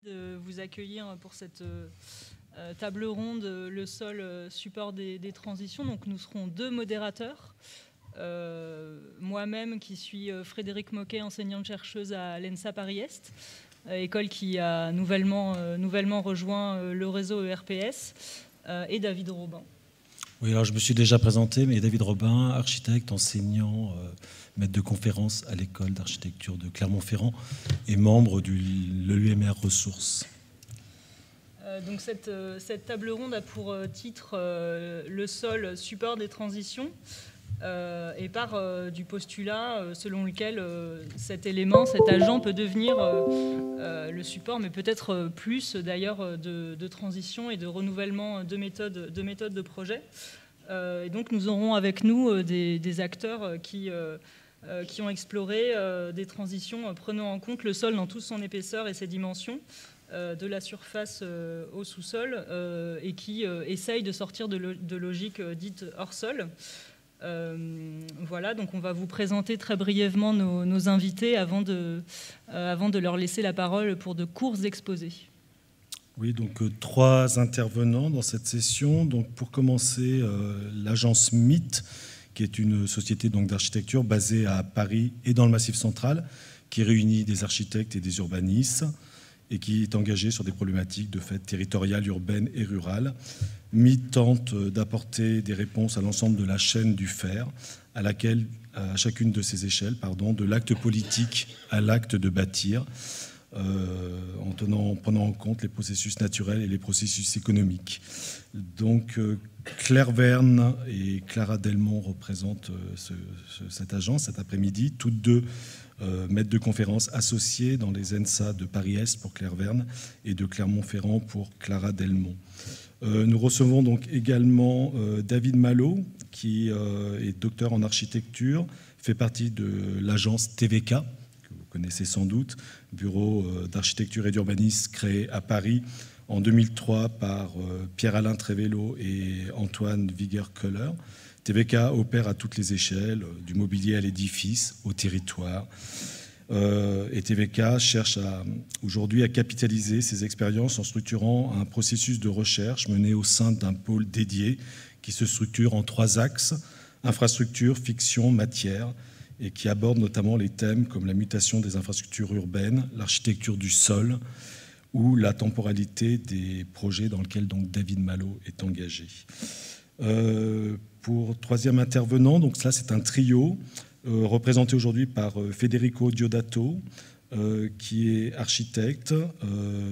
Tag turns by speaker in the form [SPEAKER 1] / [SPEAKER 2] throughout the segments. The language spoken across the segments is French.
[SPEAKER 1] De vous accueillir pour cette table ronde, le sol support des transitions. Donc nous serons deux modérateurs. Moi-même qui suis Frédérique Moquet, enseignante-chercheuse à l'ENSA Paris-Est, école qui a nouvellement rejoint le réseau ERPS, et David Robin.
[SPEAKER 2] Oui, alors je me suis déjà présenté, mais David Robin, architecte, enseignant, maître de conférence à l'école d'architecture de Clermont-Ferrand et membre de l'EUMR Ressources.
[SPEAKER 1] Donc cette table ronde a pour titre le sol support des transitions et part du postulat selon lequel cet élément, cet agent peut devenir le support, mais peut-être plus d'ailleurs de transition et de renouvellement de méthodes de projet. Et donc nous aurons avec nous des acteurs qui ont exploré des transitions prenant en compte le sol dans toute son épaisseur et ses dimensions, de la surface au sous-sol, et qui essayent de sortir de logiques dites hors sol. Voilà, donc on va vous présenter très brièvement nos invités avant de leur laisser la parole pour de courts exposés.
[SPEAKER 2] Oui, donc trois intervenants dans cette session. Donc pour commencer, l'agence MIT, qui est une société d'architecture basée à Paris et dans le Massif central, qui réunit des architectes et des urbanistes et qui est engagée sur des problématiques de fait territoriales, urbaines et rurales. MIT tente d'apporter des réponses à l'ensemble de la chaîne du faire, à chacune de ces échelles, de l'acte politique à l'acte de bâtir, en prenant en compte les processus naturels et les processus économiques. Donc Claire Verne et Clara Delmont représentent cette agence cet après-midi, toutes deux maîtres de conférences associés dans les ENSA de Paris-Est pour Claire Verne et de Clermont-Ferrand pour Clara Delmont. Nous recevons donc également David Malo, qui est docteur en architecture, fait partie de l'agence TVK, que vous connaissez sans doute, bureau d'architecture et d'urbanisme créé à Paris en 2003 par Pierre-Alain Trévello et Antoine Wieger-Köhler. TVK opère à toutes les échelles, du mobilier à l'édifice, au territoire. Et TVK cherche aujourd'hui à capitaliser ses expériences en structurant un processus de recherche mené au sein d'un pôle dédié qui se structure en trois axes: infrastructure, fiction, matière, et qui aborde notamment les thèmes comme la mutation des infrastructures urbaines, l'architecture du sol ou la temporalité des projets dans lesquels donc David Malo est engagé. Pour troisième intervenant, donc là c'est un trio représenté aujourd'hui par Federico Diodato, qui est architecte,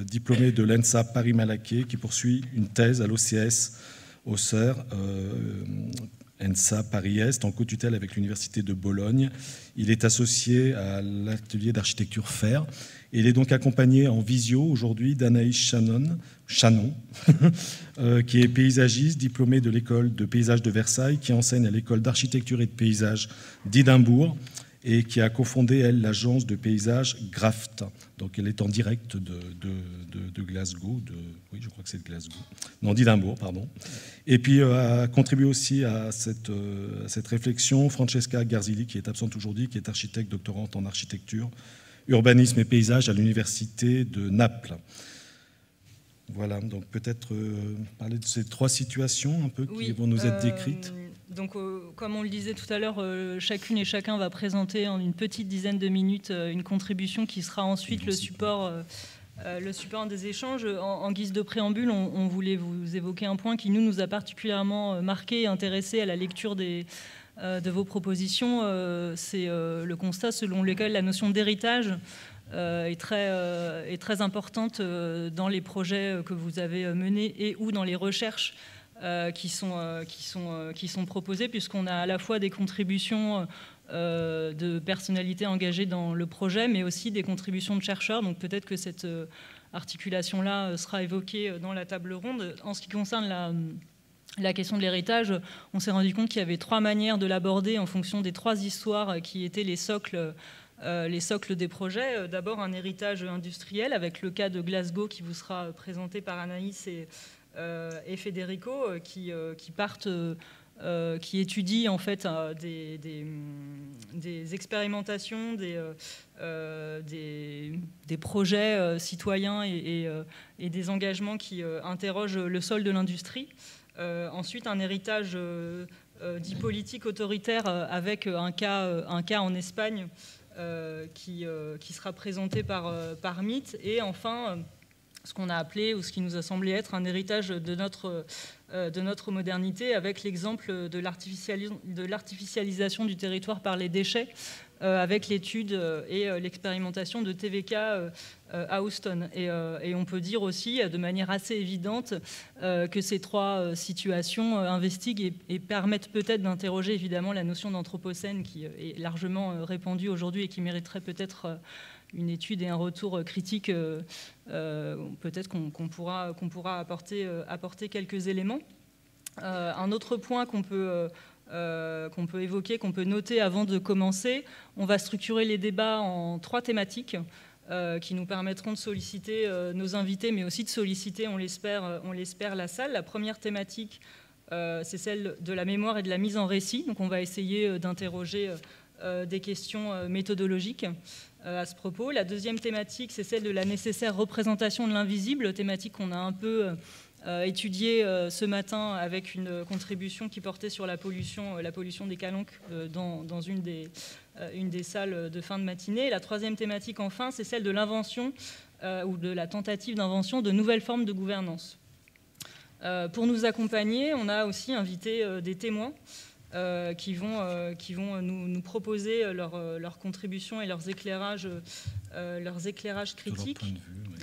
[SPEAKER 2] diplômé de l'ENSA Paris-Malaquais, qui poursuit une thèse à l'OCS Auxerre, ENSA Paris-Est, en co-tutelle avec l'Université de Bologne. Il est associé à l'atelier d'architecture FER. Et il est donc accompagné en visio aujourd'hui d'Anaïs Chanon, qui est paysagiste, diplômée de l'école de paysage de Versailles, qui enseigne à l'école d'architecture et de paysage d'Édimbourg et qui a cofondé, elle, l'agence de paysage Graft. Donc elle est en direct de Glasgow, oui, je crois que c'est de Glasgow, non, d'Édimbourg, pardon. Et puis a contribué aussi à cette réflexion Francesca Garzilli, qui est absente aujourd'hui, qui est architecte doctorante en architecture, urbanisme et paysage à l'université de Naples. Voilà, donc peut-être parler de ces trois situations un peu qui vont nous être décrites.
[SPEAKER 1] Donc, comme on le disait tout à l'heure, chacune et chacun va présenter en une petite dizaine de minutes une contribution qui sera ensuite le support des échanges. En guise de préambule, on voulait vous évoquer un point qui nous a particulièrement marqué et intéressé à la lecture de vos propositions. C'est le constat selon lequel la notion d'héritage est très importante dans les projets que vous avez menés et ou dans les recherches qui sont proposées, puisqu'on a à la fois des contributions de personnalités engagées dans le projet, mais aussi des contributions de chercheurs. Donc peut-être que cette articulation-là sera évoquée dans la table ronde. En ce qui concerne la question de l'héritage, on s'est rendu compte qu'il y avait trois manières de l'aborder en fonction des trois histoires qui étaient les socles des projets. D'abord, un héritage industriel, avec le cas de Glasgow qui vous sera présenté par Anaïs et Federico, qui partent qui étudie en fait des expérimentations, des projets citoyens et des engagements qui interrogent le sol de l'industrie. Ensuite, un héritage dit politique autoritaire avec un cas en Espagne qui sera présenté par MIT. Et enfin, ce qu'on a appelé, ou ce qui nous a semblé être un héritage de notre modernité, avec l'exemple de l'artificialisation du territoire par les déchets, avec l'étude et l'expérimentation de TVK à Houston. Et on peut dire aussi, de manière assez évidente, que ces trois situations investiguent et permettent peut-être d'interroger évidemment la notion d'anthropocène qui est largement répandue aujourd'hui et qui mériterait peut-être une étude et un retour critique, peut-être qu'on pourra apporter quelques éléments. Un autre point qu'on peut évoquer, qu'on peut noter avant de commencer, on va structurer les débats en 3 thématiques qui nous permettront de solliciter nos invités, mais aussi de solliciter, on l'espère, la salle. La première thématique, c'est celle de la mémoire et de la mise en récit. Donc on va essayer d'interroger des questions méthodologiques à ce propos. La deuxième thématique, c'est celle de la nécessaire représentation de l'invisible, thématique qu'on a un peu étudiée ce matin avec une contribution qui portait sur la pollution des calanques dans une des salles de fin de matinée. La troisième thématique, enfin, c'est celle de l'invention ou de la tentative d'invention de nouvelles formes de gouvernance. Pour nous accompagner, on a aussi invité des témoins qui vont nous proposer leurs contributions et leurs éclairages critiques,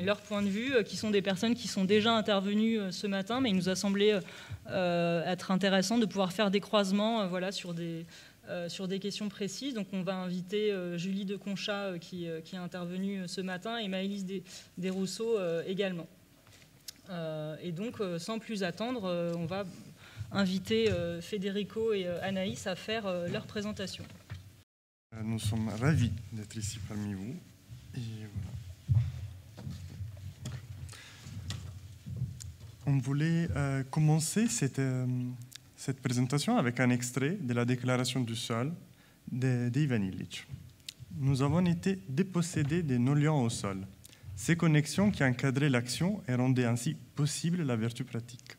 [SPEAKER 1] leur point de vue, qui sont des personnes qui sont déjà intervenues ce matin, mais il nous a semblé être intéressant de pouvoir faire des croisements sur des questions précises. Donc on va inviter Julie de Conchat qui est intervenue ce matin et Maëlys Desrousseaux également. Et donc sans plus attendre, on va inviter Federico et Anaïs à faire leur présentation.
[SPEAKER 3] Nous sommes ravis d'être ici parmi vous. Et voilà. On voulait commencer cette présentation avec un extrait de la déclaration du sol d'Ivan Illich. Nous avons été dépossédés de nos liens au sol, ces connexions qui encadraient l'action et rendaient ainsi possible la vertu pratique.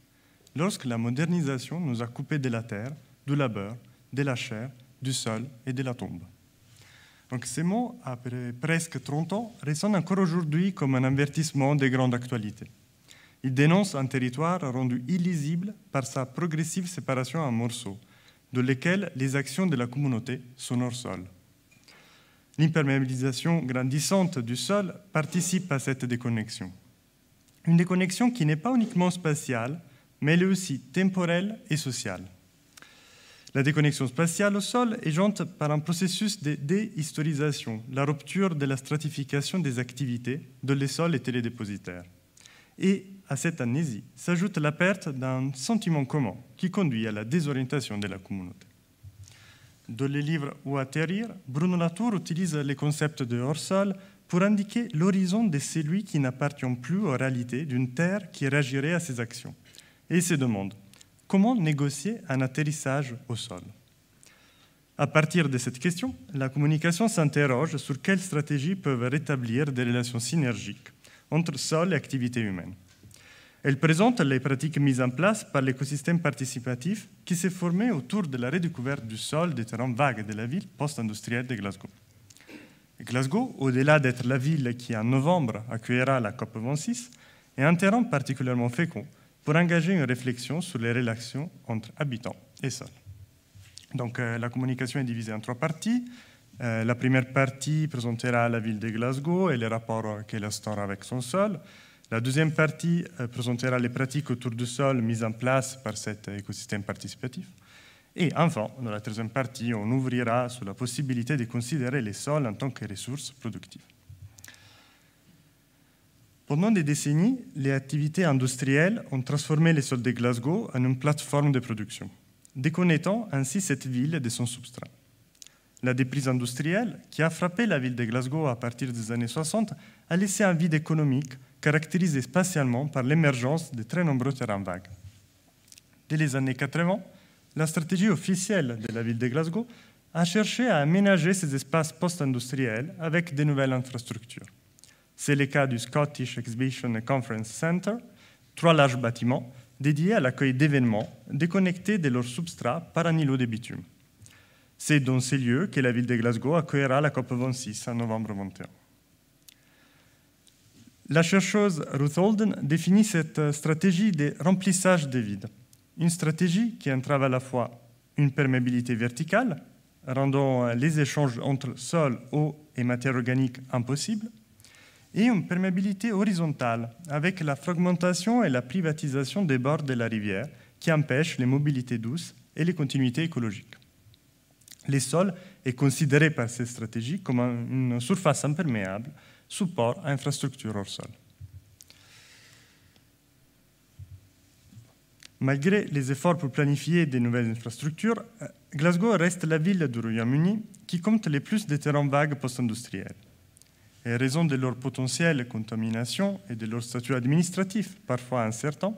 [SPEAKER 3] Lorsque la modernisation nous a coupés de la terre, du labeur, de la chair, du sol et de la tombe. Donc ces mots, après presque 30 ans, résonnent encore aujourd'hui comme un avertissement de grande actualité. Ils dénoncent un territoire rendu illisible par sa progressive séparation en morceaux, de lesquels les actions de la communauté sont hors sol. L'imperméabilisation grandissante du sol participe à cette déconnexion. Une déconnexion qui n'est pas uniquement spatiale, mais elle est aussi temporelle et sociale. La déconnexion spatiale au sol est jointe par un processus de déhistorisation, la rupture de la stratification des activités dont les sols étaient les dépositaires. Et à cette amnésie s'ajoute la perte d'un sentiment commun qui conduit à la désorientation de la communauté. Dans le livre « Où atterrir », Bruno Latour utilise les concepts de hors-sol pour indiquer l'horizon de celui qui n'appartient plus aux réalités d'une terre qui réagirait à ses actions. Et il se demande, comment négocier un atterrissage au sol? À partir de cette question, la communication s'interroge sur quelles stratégies peuvent rétablir des relations synergiques entre sol et activité humaine. Elle présente les pratiques mises en place par l'écosystème participatif qui s'est formé autour de la redécouverte du sol des terrains vagues de la ville post-industrielle de Glasgow. Glasgow, au-delà d'être la ville qui en novembre accueillera la COP26, est un terrain particulièrement fécond pour engager une réflexion sur les relations entre habitants et sol. Donc la communication est divisée en 3 parties. La première partie présentera la ville de Glasgow et les rapports qu'elle instaure avec son sol. La deuxième partie présentera les pratiques autour du sol mises en place par cet écosystème participatif. Et enfin, dans la troisième partie, on ouvrira sur la possibilité de considérer les sols en tant que ressources productives. Pendant des décennies, les activités industrielles ont transformé les sols de Glasgow en une plateforme de production, déconnectant ainsi cette ville de son substrat. La déprise industrielle, qui a frappé la ville de Glasgow à partir des années 60, a laissé un vide économique caractérisé spatialement par l'émergence de très nombreux terrains vagues. Dès les années 80, la stratégie officielle de la ville de Glasgow a cherché à aménager ces espaces post-industriels avec de nouvelles infrastructures. C'est le cas du Scottish Exhibition and Conference Center, 3 larges bâtiments dédiés à l'accueil d'événements déconnectés de leur substrat par un îlot de bitume. C'est dans ces lieux que la ville de Glasgow accueillera la COP26 en novembre 21. La chercheuse Ruth Holden définit cette stratégie de remplissage des vides, une stratégie qui entrave à la fois une perméabilité verticale, rendant les échanges entre sol, eau et matière organique impossibles, et une perméabilité horizontale, avec la fragmentation et la privatisation des bords de la rivière qui empêchent les mobilités douces et les continuités écologiques. Les sols est considéré par ces stratégies comme une surface imperméable, support à infrastructures hors sol. Malgré les efforts pour planifier de nouvelles infrastructures, Glasgow reste la ville du Royaume-Uni qui compte le plus de terrains vagues post-industriels. Et en raison de leur potentielle contamination et de leur statut administratif, parfois incertain,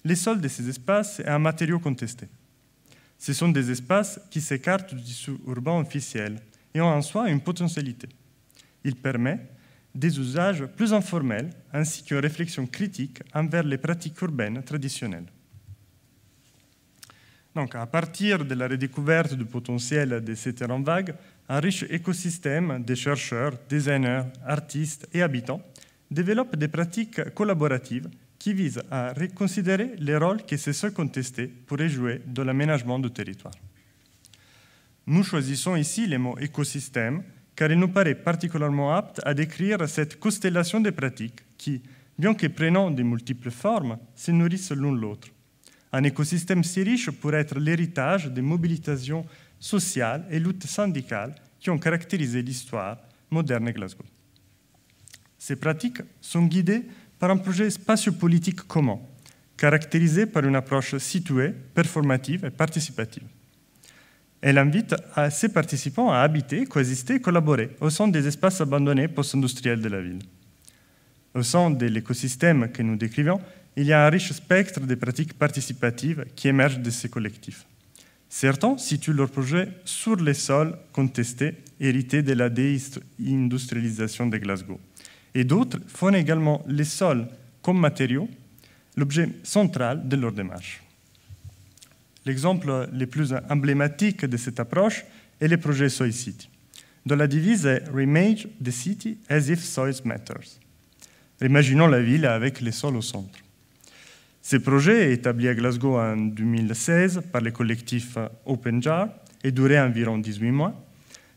[SPEAKER 3] les sols de ces espaces sont un matériau contesté. Ce sont des espaces qui s'écartent du tissu urbain officiel et ont en soi une potentialité. Il permet des usages plus informels ainsi qu'une réflexion critique envers les pratiques urbaines traditionnelles. Donc, à partir de la redécouverte du potentiel de ces terrains vagues, un riche écosystème de chercheurs, designers, artistes et habitants développe des pratiques collaboratives qui visent à reconsidérer les rôles que ces sols contestés pourraient jouer dans l'aménagement du territoire. Nous choisissons ici le mot écosystème car il nous paraît particulièrement apte à décrire cette constellation de pratiques qui, bien que prenant de multiples formes, se nourrissent l'un l'autre. Un écosystème si riche pourrait être l'héritage des mobilisations sociales et luttes syndicales qui ont caractérisé l'histoire moderne de Glasgow. Ces pratiques sont guidées par un projet spatio-politique commun, caractérisé par une approche située, performative et participative. Elle invite ses participants à habiter, coexister et collaborer au sein des espaces abandonnés post-industriels de la ville. Au sein de l'écosystème que nous décrivons, il y a un riche spectre de pratiques participatives qui émergent de ces collectifs. Certains situent leurs projets sur les sols contestés, hérités de la déindustrialisation de Glasgow. Et d'autres font également les sols comme matériaux, l'objet central de leur démarche. L'exemple le plus emblématique de cette approche est le projet Soy City, dont la devise est « Reimagine the city as if soil matters ». Imaginons la ville avec les sols au centre. Ce projet, établi à Glasgow en 2016 par le collectif Open Jar et duré environ 18 mois,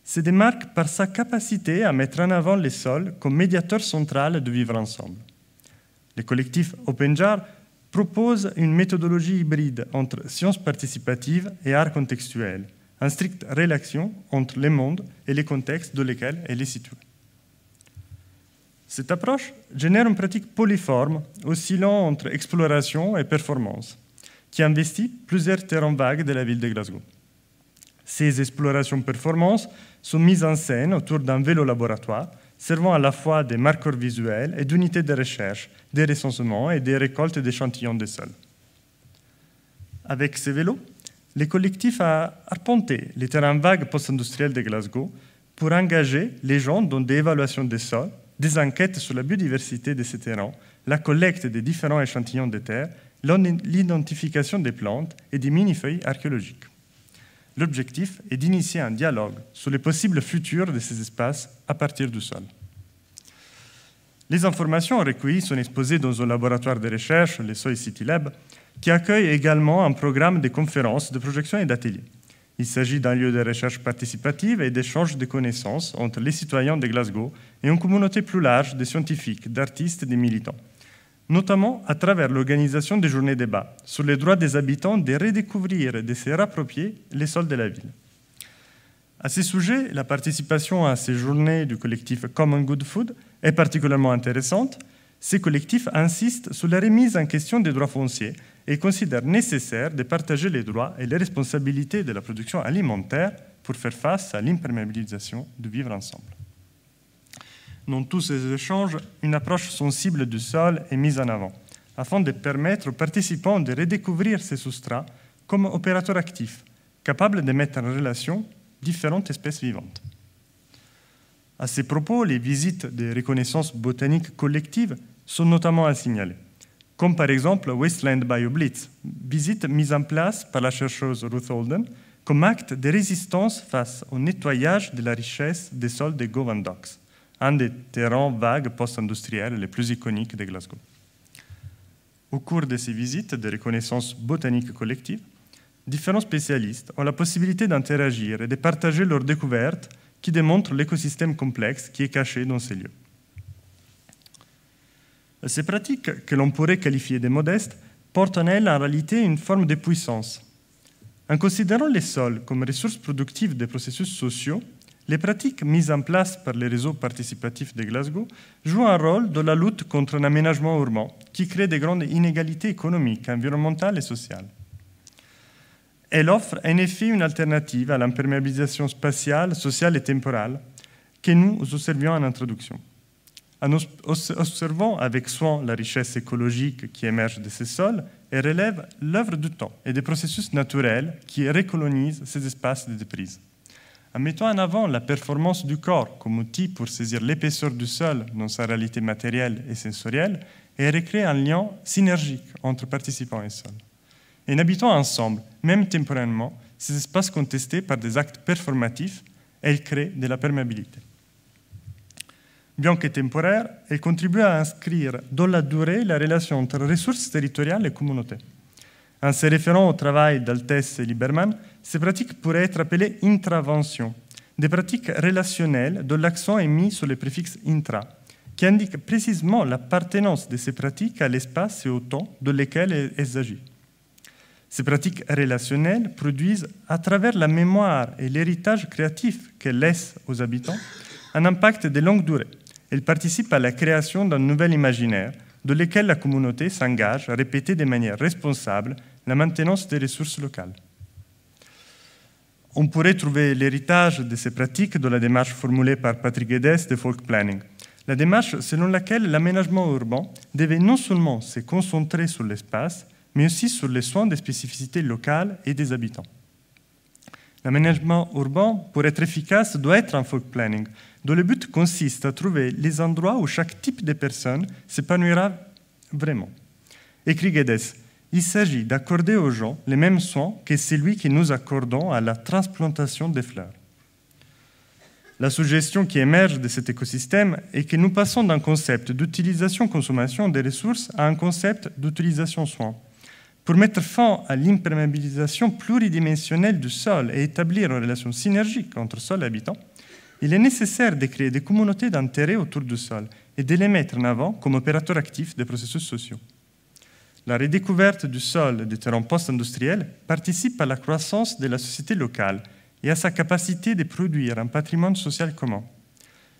[SPEAKER 3] se démarque par sa capacité à mettre en avant les sols comme médiateur central de vivre ensemble. Le collectif Open Jar propose une méthodologie hybride entre sciences participatives et art contextuel, en stricte relation entre les mondes et les contextes dans lesquels elle est située. Cette approche génère une pratique polyforme, oscillant entre exploration et performance, qui investit plusieurs terrains vagues de la ville de Glasgow. Ces explorations performances sont mises en scène autour d'un vélo laboratoire, servant à la fois des marqueurs visuels et d'unités de recherche, des recensements et des récoltes d'échantillons de sol. Avec ces vélos, le collectif a arpenté les terrains vagues post-industriels de Glasgow pour engager les gens dans des évaluations des sols, des enquêtes sur la biodiversité de ces terrains, la collecte des différents échantillons de terre, l'identification des plantes et des mini-feuilles archéologiques. L'objectif est d'initier un dialogue sur les possibles futurs de ces espaces à partir du sol. Les informations recueillies sont exposées dans un laboratoire de recherche, le Soy City Lab, qui accueille également un programme de conférences, de projections et d'ateliers. Il s'agit d'un lieu de recherche participative et d'échange de connaissances entre les citoyens de Glasgow et une communauté plus large de scientifiques, d'artistes et de militants, notamment à travers l'organisation des journées débats sur les droits des habitants de redécouvrir et de se réapproprier les sols de la ville. À ce sujet, la participation à ces journées du collectif Common Good Food est particulièrement intéressante. Ces collectifs insistent sur la remise en question des droits fonciers et considèrent nécessaire de partager les droits et les responsabilités de la production alimentaire pour faire face à l'imperméabilisation du vivre ensemble. Dans tous ces échanges, une approche sensible du sol est mise en avant, afin de permettre aux participants de redécouvrir ces substrats comme opérateur actif, capable de mettre en relation différentes espèces vivantes. À ces propos, les visites de reconnaissance botanique collective sont notamment à signaler, comme par exemple Wasteland BioBlitz, visite mise en place par la chercheuse Ruth Holden comme acte de résistance face au nettoyage de la richesse des sols de Govan Docks, un des terrains vagues post-industriels les plus iconiques de Glasgow. Au cours de ces visites de reconnaissance botanique collective, différents spécialistes ont la possibilité d'interagir et de partager leurs découvertes qui démontrent l'écosystème complexe qui est caché dans ces lieux. Ces pratiques, que l'on pourrait qualifier de modestes, portent en elles en réalité une forme de puissance. En considérant les sols comme ressources productives des processus sociaux, les pratiques mises en place par les réseaux participatifs de Glasgow jouent un rôle dans la lutte contre un aménagement urbain qui crée de grandes inégalités économiques, environnementales et sociales. Elle offre en effet une alternative à l'imperméabilisation spatiale, sociale et temporelle que nous observions en introduction. En observant avec soin la richesse écologique qui émerge de ces sols, elle relève l'œuvre du temps et des processus naturels qui recolonisent ces espaces de déprise. En mettant en avant la performance du corps comme outil pour saisir l'épaisseur du sol dans sa réalité matérielle et sensorielle, elle recrée un lien synergique entre participants et sol. En habitant ensemble, même temporairement, ces espaces contestés par des actes performatifs, elle crée de la perméabilité. Bien que temporaire, elle contribue à inscrire dans la durée la relation entre ressources territoriales et communautés. En se référant au travail d'Altès et Lieberman, ces pratiques pourraient être appelées intraventions, des pratiques relationnelles dont l'accent est mis sur le préfixe intra, qui indique précisément l'appartenance de ces pratiques à l'espace et au temps dans lesquels elles agissent. Ces pratiques relationnelles produisent, à travers la mémoire et l'héritage créatif qu'elles laissent aux habitants, un impact de longue durée. Elles participent à la création d'un nouvel imaginaire dans lequel la communauté s'engage à répéter de manière responsable la maintenance des ressources locales. On pourrait trouver l'héritage de ces pratiques dans la démarche formulée par Patrick Guedes de Folk Planning, la démarche selon laquelle l'aménagement urbain devait non seulement se concentrer sur l'espace, mais aussi sur les soins des spécificités locales et des habitants. L'aménagement urbain, pour être efficace, doit être un folk planning, dont le but consiste à trouver les endroits où chaque type de personne s'épanouira vraiment. Écrit Guedes, il s'agit d'accorder aux gens les mêmes soins que celui que nous accordons à la transplantation des fleurs. La suggestion qui émerge de cet écosystème est que nous passons d'un concept d'utilisation-consommation des ressources à un concept d'utilisation-soin. Pour mettre fin à l'imperméabilisation pluridimensionnelle du sol et établir une relation synergique entre sol et habitant, il est nécessaire de créer des communautés d'intérêt autour du sol et de les mettre en avant comme opérateurs actifs des processus sociaux. La redécouverte du sol et des terrains post-industriels participe à la croissance de la société locale et à sa capacité de produire un patrimoine social commun.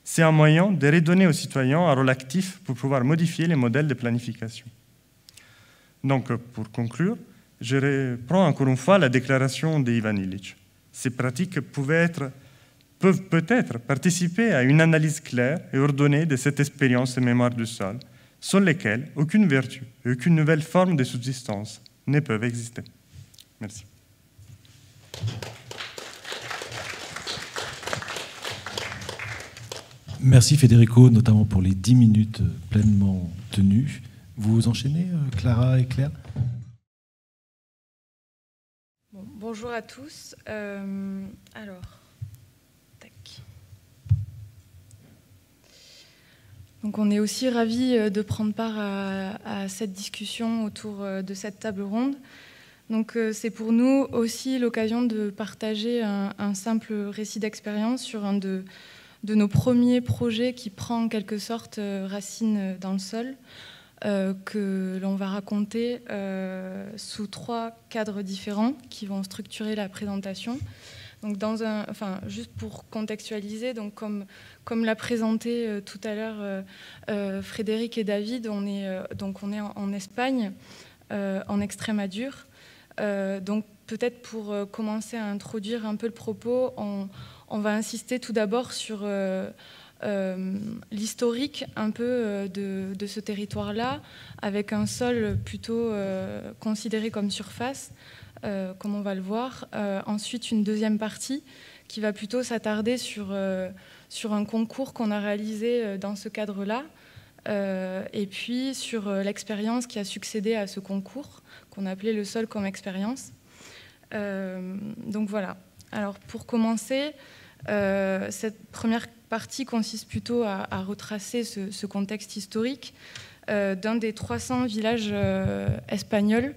[SPEAKER 3] C'est un moyen de redonner aux citoyens un rôle actif pour pouvoir modifier les modèles de planification. Donc, pour conclure, je reprends encore une fois la déclaration d'Ivan Illich. Ces pratiques peuvent peut-être participer à une analyse claire et ordonnée de cette expérience et mémoire du sol, sans lesquelles aucune vertu et aucune nouvelle forme de subsistance ne peuvent exister. Merci.
[SPEAKER 2] Merci Federico, notamment pour les 10 minutes pleinement tenues. Vous enchaînez, Clara et Claire ?
[SPEAKER 4] Bonjour à tous. Donc on est aussi ravis de prendre part à cette discussion autour de cette table ronde. Donc c'est pour nous aussi l'occasion de partager un simple récit d'expérience sur un de nos premiers projets qui prend en quelque sorte racine dans le sol, que l'on va raconter sous 3 cadres différents qui vont structurer la présentation. Donc juste pour contextualiser, donc comme l'a présenté tout à l'heure Frédéric et David, on est en Espagne, en Extremadure. Donc peut-être pour commencer à introduire un peu le propos, on va insister tout d'abord sur l'historique un peu de ce territoire-là, avec un sol plutôt considéré comme surface, comme on va le voir. Ensuite, une deuxième partie qui va plutôt s'attarder sur un concours qu'on a réalisé dans ce cadre-là, et puis sur l'expérience qui a succédé à ce concours, qu'on appelait le sol comme expérience. Donc voilà. Alors pour commencer, cette première partie consiste plutôt à retracer ce contexte historique d'un des 300 villages espagnols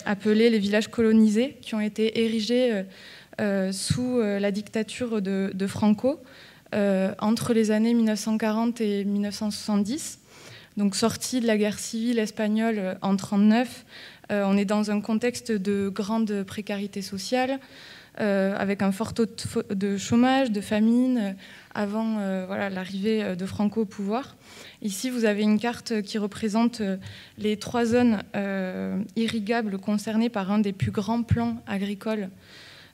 [SPEAKER 4] appelés les villages colonisés, qui ont été érigés sous la dictature de Franco entre les années 1940 et 1970. Donc sortis de la guerre civile espagnole en 1939, on est dans un contexte de grande précarité sociale, avec un fort taux de chômage, de famine, avant l'arrivée de Franco au pouvoir. Ici, vous avez une carte qui représente les 3 zones irrigables concernées par un des plus grands plans agricoles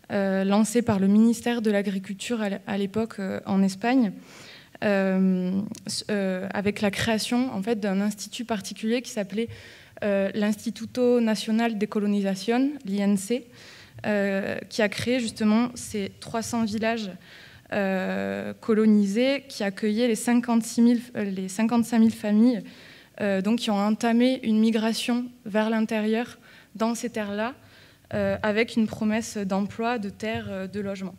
[SPEAKER 4] lancé par le ministère de l'Agriculture à l'époque en Espagne, avec la création en fait, d'un institut particulier qui s'appelait l'Instituto Nacional de Colonización, l'INC, qui a créé justement ces 300 villages colonisés qui accueillaient les 55 000 familles donc, qui ont entamé une migration vers l'intérieur dans ces terres-là, avec une promesse d'emploi, de terre, de logement.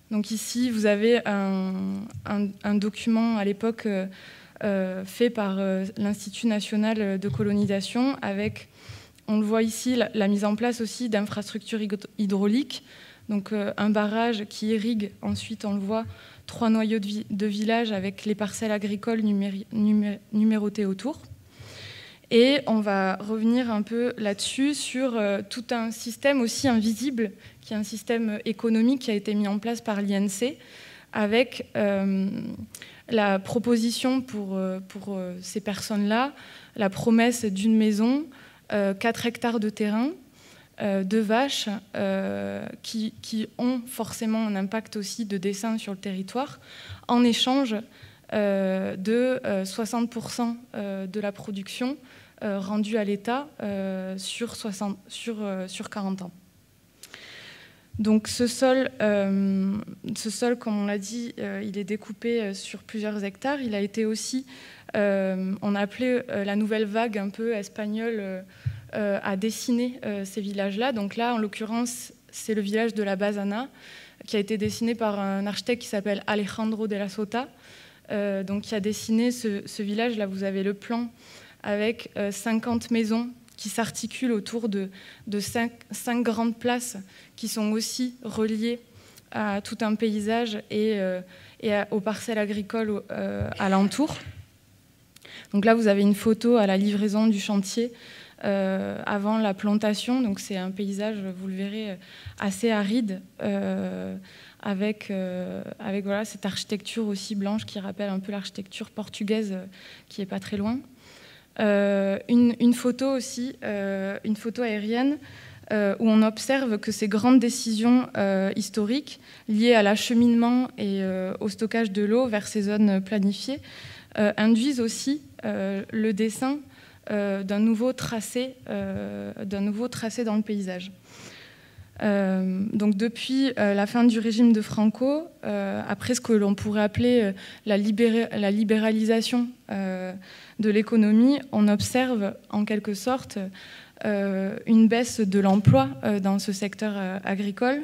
[SPEAKER 4] Donc ici, vous avez un document à l'époque fait par l'Institut national de colonisation avec, on le voit ici, la mise en place aussi d'infrastructures hydrauliques, donc un barrage qui irrigue, ensuite on le voit, 3 noyaux de villages avec les parcelles agricoles numérotées autour. Et on va revenir un peu là-dessus sur tout un système aussi invisible, qui est un système économique qui a été mis en place par l'INC, avec la proposition pour ces personnes-là, la promesse d'une maison, 4 hectares de terrain, 2 vaches, qui ont forcément un impact aussi de dessin sur le territoire, en échange de 60% de la production rendue à l'État sur 40 ans. Donc ce sol, comme on l'a dit, il est découpé sur plusieurs hectares. Il a été aussi, on a appelé la nouvelle vague un peu espagnole à dessiner ces villages-là. Donc là, en l'occurrence, c'est le village de la Bazana, qui a été dessiné par un architecte qui s'appelle Alejandro de la Sota, donc qui a dessiné ce village. Là, vous avez le plan avec 50 maisons qui s'articulent autour de 5 grandes places qui sont aussi reliées à tout un paysage et aux parcelles agricoles alentour. Donc là, vous avez une photo à la livraison du chantier avant la plantation. Donc c'est un paysage, vous le verrez, assez aride, avec voilà, cette architecture aussi blanche qui rappelle un peu l'architecture portugaise qui n'est pas très loin. Une photo aussi, une photo aérienne où on observe que ces grandes décisions historiques liées à l'acheminement et au stockage de l'eau vers ces zones planifiées induisent aussi le dessin d'un nouveau tracé dans le paysage. Donc depuis la fin du régime de Franco, après ce que l'on pourrait appeler la libéralisation de l'économie, on observe en quelque sorte une baisse de l'emploi dans ce secteur agricole,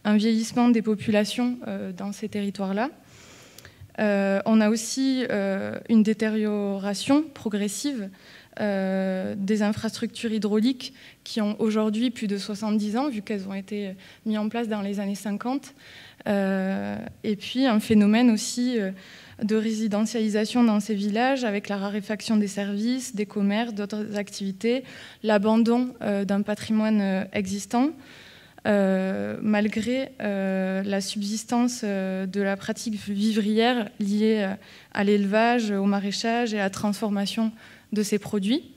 [SPEAKER 4] un vieillissement des populations dans ces territoires-là. On a aussi une détérioration progressive des infrastructures hydrauliques qui ont aujourd'hui plus de 70 ans, vu qu'elles ont été mises en place dans les années 50. Et puis un phénomène aussi de résidentialisation dans ces villages, avec la raréfaction des services, des commerces, d'autres activités, l'abandon d'un patrimoine existant, malgré la subsistance de la pratique vivrière liée à l'élevage, au maraîchage et à la transformation de ces produits.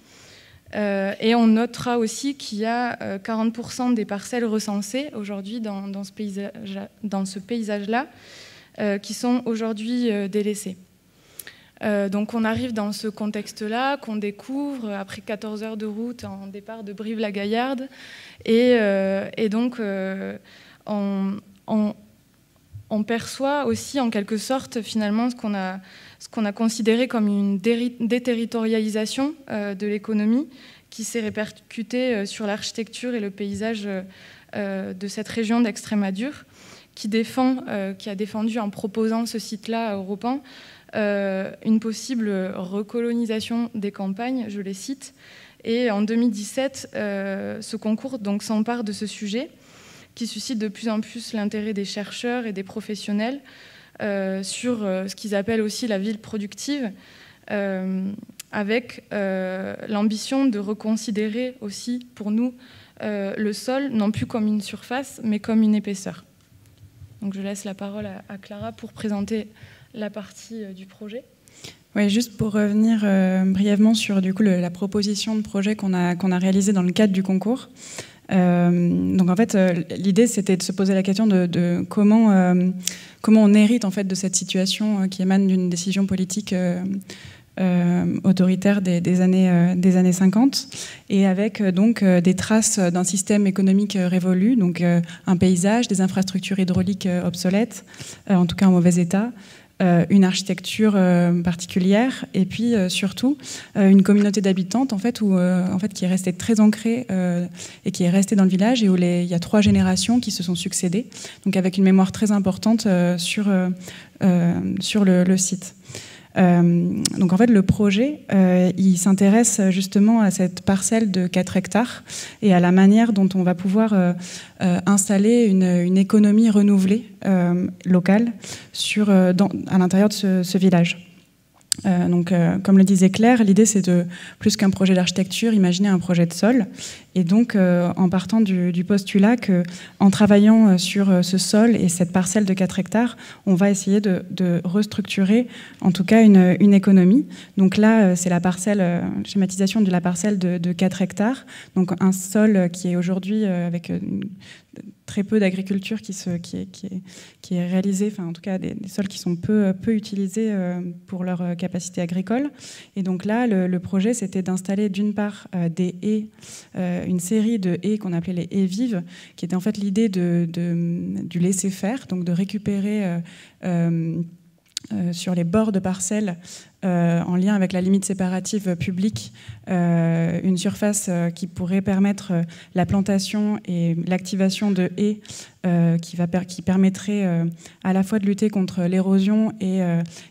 [SPEAKER 4] Et on notera aussi qu'il y a 40% des parcelles recensées aujourd'hui dans ce paysage-là qui sont aujourd'hui délaissées. Donc on arrive dans ce contexte-là qu'on découvre après 14 heures de route en départ de Brive-la-Gaillarde. Et donc on perçoit aussi en quelque sorte finalement ce qu'on a considéré comme une déterritorialisation de l'économie qui s'est répercutée sur l'architecture et le paysage de cette région d'Extrémadure qui a défendu en proposant ce site-là à Europan une possible recolonisation des campagnes, je les cite. Et en 2017, ce concours donc s'empare de ce sujet qui suscite de plus en plus l'intérêt des chercheurs et des professionnels sur ce qu'ils appellent aussi la ville productive, avec l'ambition de reconsidérer aussi pour nous le sol, non plus comme une surface, mais comme une épaisseur. Donc je laisse la parole à Clara pour présenter la partie du projet.
[SPEAKER 5] Oui, juste pour revenir brièvement sur du coup, la proposition de projet qu'on a réalisée dans le cadre du concours. Donc en fait, l'idée c'était de se poser la question de comment on hérite en fait de cette situation qui émane d'une décision politique autoritaire des années 50 et avec donc des traces d'un système économique révolu, donc un paysage, des infrastructures hydrauliques obsolètes, en tout cas en mauvais état, une architecture particulière et puis surtout une communauté d'habitantes en fait, qui est restée très ancrée et qui est restée dans le village et où il y a 3 générations qui se sont succédées, donc avec une mémoire très importante sur le site. Donc en fait le projet il s'intéresse justement à cette parcelle de 4 hectares et à la manière dont on va pouvoir installer une économie renouvelée locale à l'intérieur de ce village. Donc, comme le disait Claire, l'idée c'est de, plus qu'un projet d'architecture, imaginer un projet de sol. Et donc, en partant du postulat qu'en travaillant sur ce sol et cette parcelle de 4 hectares, on va essayer de restructurer, en tout cas, une économie. Donc là, c'est la schématisation de la parcelle de 4 hectares. Donc, un sol qui est aujourd'hui avec très peu d'agriculture qui est réalisée, enfin en tout cas des sols qui sont peu utilisés pour leur capacité agricole. Et donc là, le projet, c'était d'installer d'une part des haies, une série de haies qu'on appelait les haies vives, qui était en fait l'idée du laisser-faire, donc de récupérer sur les bords de parcelles, en lien avec la limite séparative publique, une surface qui pourrait permettre la plantation et l'activation de haies qui permettrait à la fois de lutter contre l'érosion et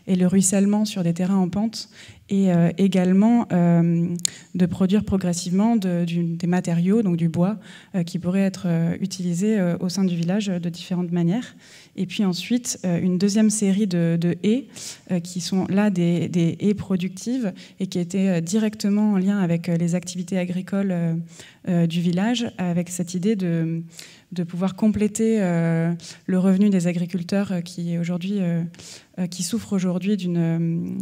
[SPEAKER 5] le ruissellement sur des terrains en pente, et également de produire progressivement des matériaux, donc du bois, qui pourraient être utilisés au sein du village de différentes manières. Et puis ensuite, une deuxième série de haies qui sont là des haies productives et qui étaient directement en lien avec les activités agricoles du village, avec cette idée de pouvoir compléter le revenu des agriculteurs qui souffrent aujourd'hui d'une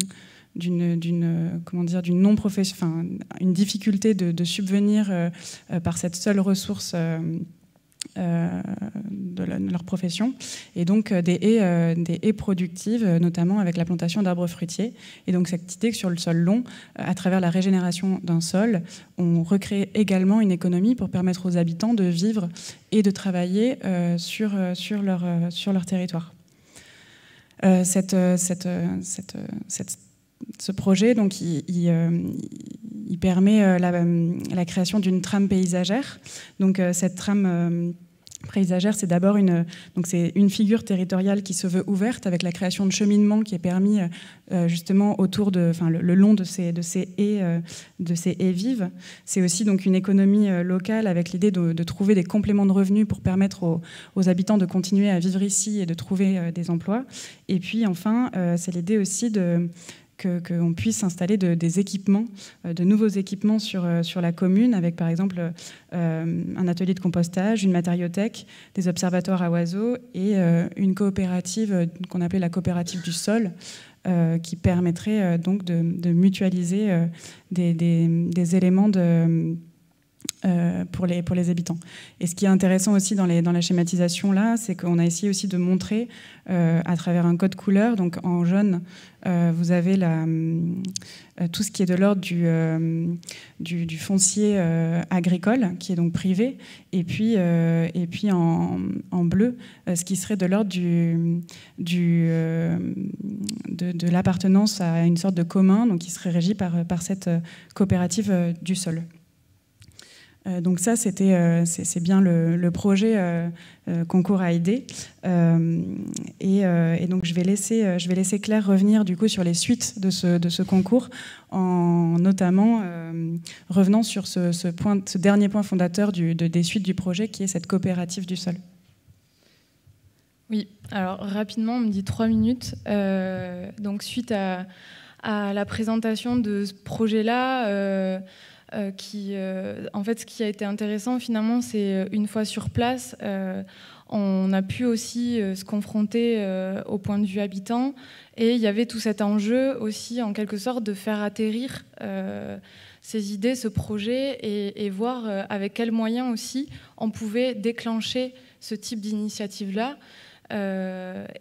[SPEAKER 5] non-profession, enfin, une difficulté de subvenir par cette seule ressource de leur profession, et donc des haies productives, notamment avec la plantation d'arbres fruitiers. Et donc cette idée que sur le sol long, à travers la régénération d'un sol, on recrée également une économie pour permettre aux habitants de vivre et de travailler sur leur territoire. Ce projet, donc, il permet la création d'une trame paysagère. Donc, cette trame paysagère, c'est d'abord une figure territoriale qui se veut ouverte, avec la création de cheminements qui est permis justement le long de ces haies vives. C'est aussi donc une économie locale avec l'idée de trouver des compléments de revenus pour permettre aux habitants de continuer à vivre ici et de trouver des emplois. Et puis enfin, c'est l'idée aussi qu'on puisse installer des équipements, de nouveaux équipements sur la commune, avec par exemple un atelier de compostage, une matériothèque, des observatoires à oiseaux et une coopérative qu'on appelait la coopérative du sol, qui permettrait donc de mutualiser des éléments pour les habitants. Et ce qui est intéressant aussi dans la schématisation là, c'est qu'on a essayé aussi de montrer à travers un code couleur. Donc en jaune, vous avez tout ce qui est de l'ordre du foncier agricole, qui est donc privé, et puis en bleu, ce qui serait de l'ordre de l'appartenance à une sorte de commun, donc qui serait régi par cette coopérative du sol. Donc ça, c'est bien le projet concours à aider. Et donc je vais laisser Claire revenir du coup sur les suites de ce concours, en notamment revenant sur ce dernier point fondateur des suites du projet, qui est cette coopérative du sol.
[SPEAKER 4] Oui, alors rapidement, on me dit 3 minutes. Donc suite à la présentation de ce projet-là, en fait, ce qui a été intéressant finalement, c'est une fois sur place, on a pu aussi se confronter au point de vue habitant, et il y avait tout cet enjeu aussi en quelque sorte de faire atterrir ces idées, ce projet, et voir avec quels moyens aussi on pouvait déclencher ce type d'initiative-là.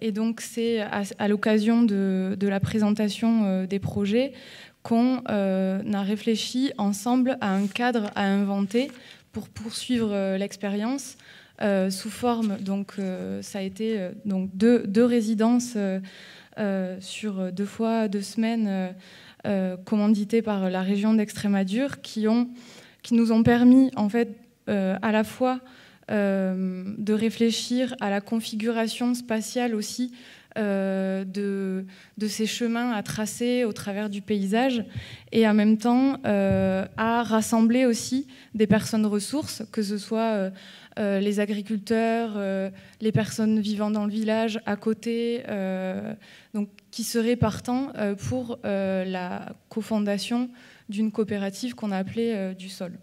[SPEAKER 4] Et donc c'est à l'occasion de la présentation des projets qu'on a réfléchi ensemble à un cadre à inventer pour poursuivre l'expérience sous forme, donc ça a été donc deux résidences sur 2 fois 2 semaines commanditées par la région d'Extrémadure, qui nous ont permis en fait à la fois de réfléchir à la configuration spatiale aussi de ces chemins à tracer au travers du paysage, et en même temps à rassembler aussi des personnes ressources, que ce soit les agriculteurs, les personnes vivant dans le village à côté, donc, qui seraient partants pour la cofondation d'une coopérative qu'on a appelée du sol.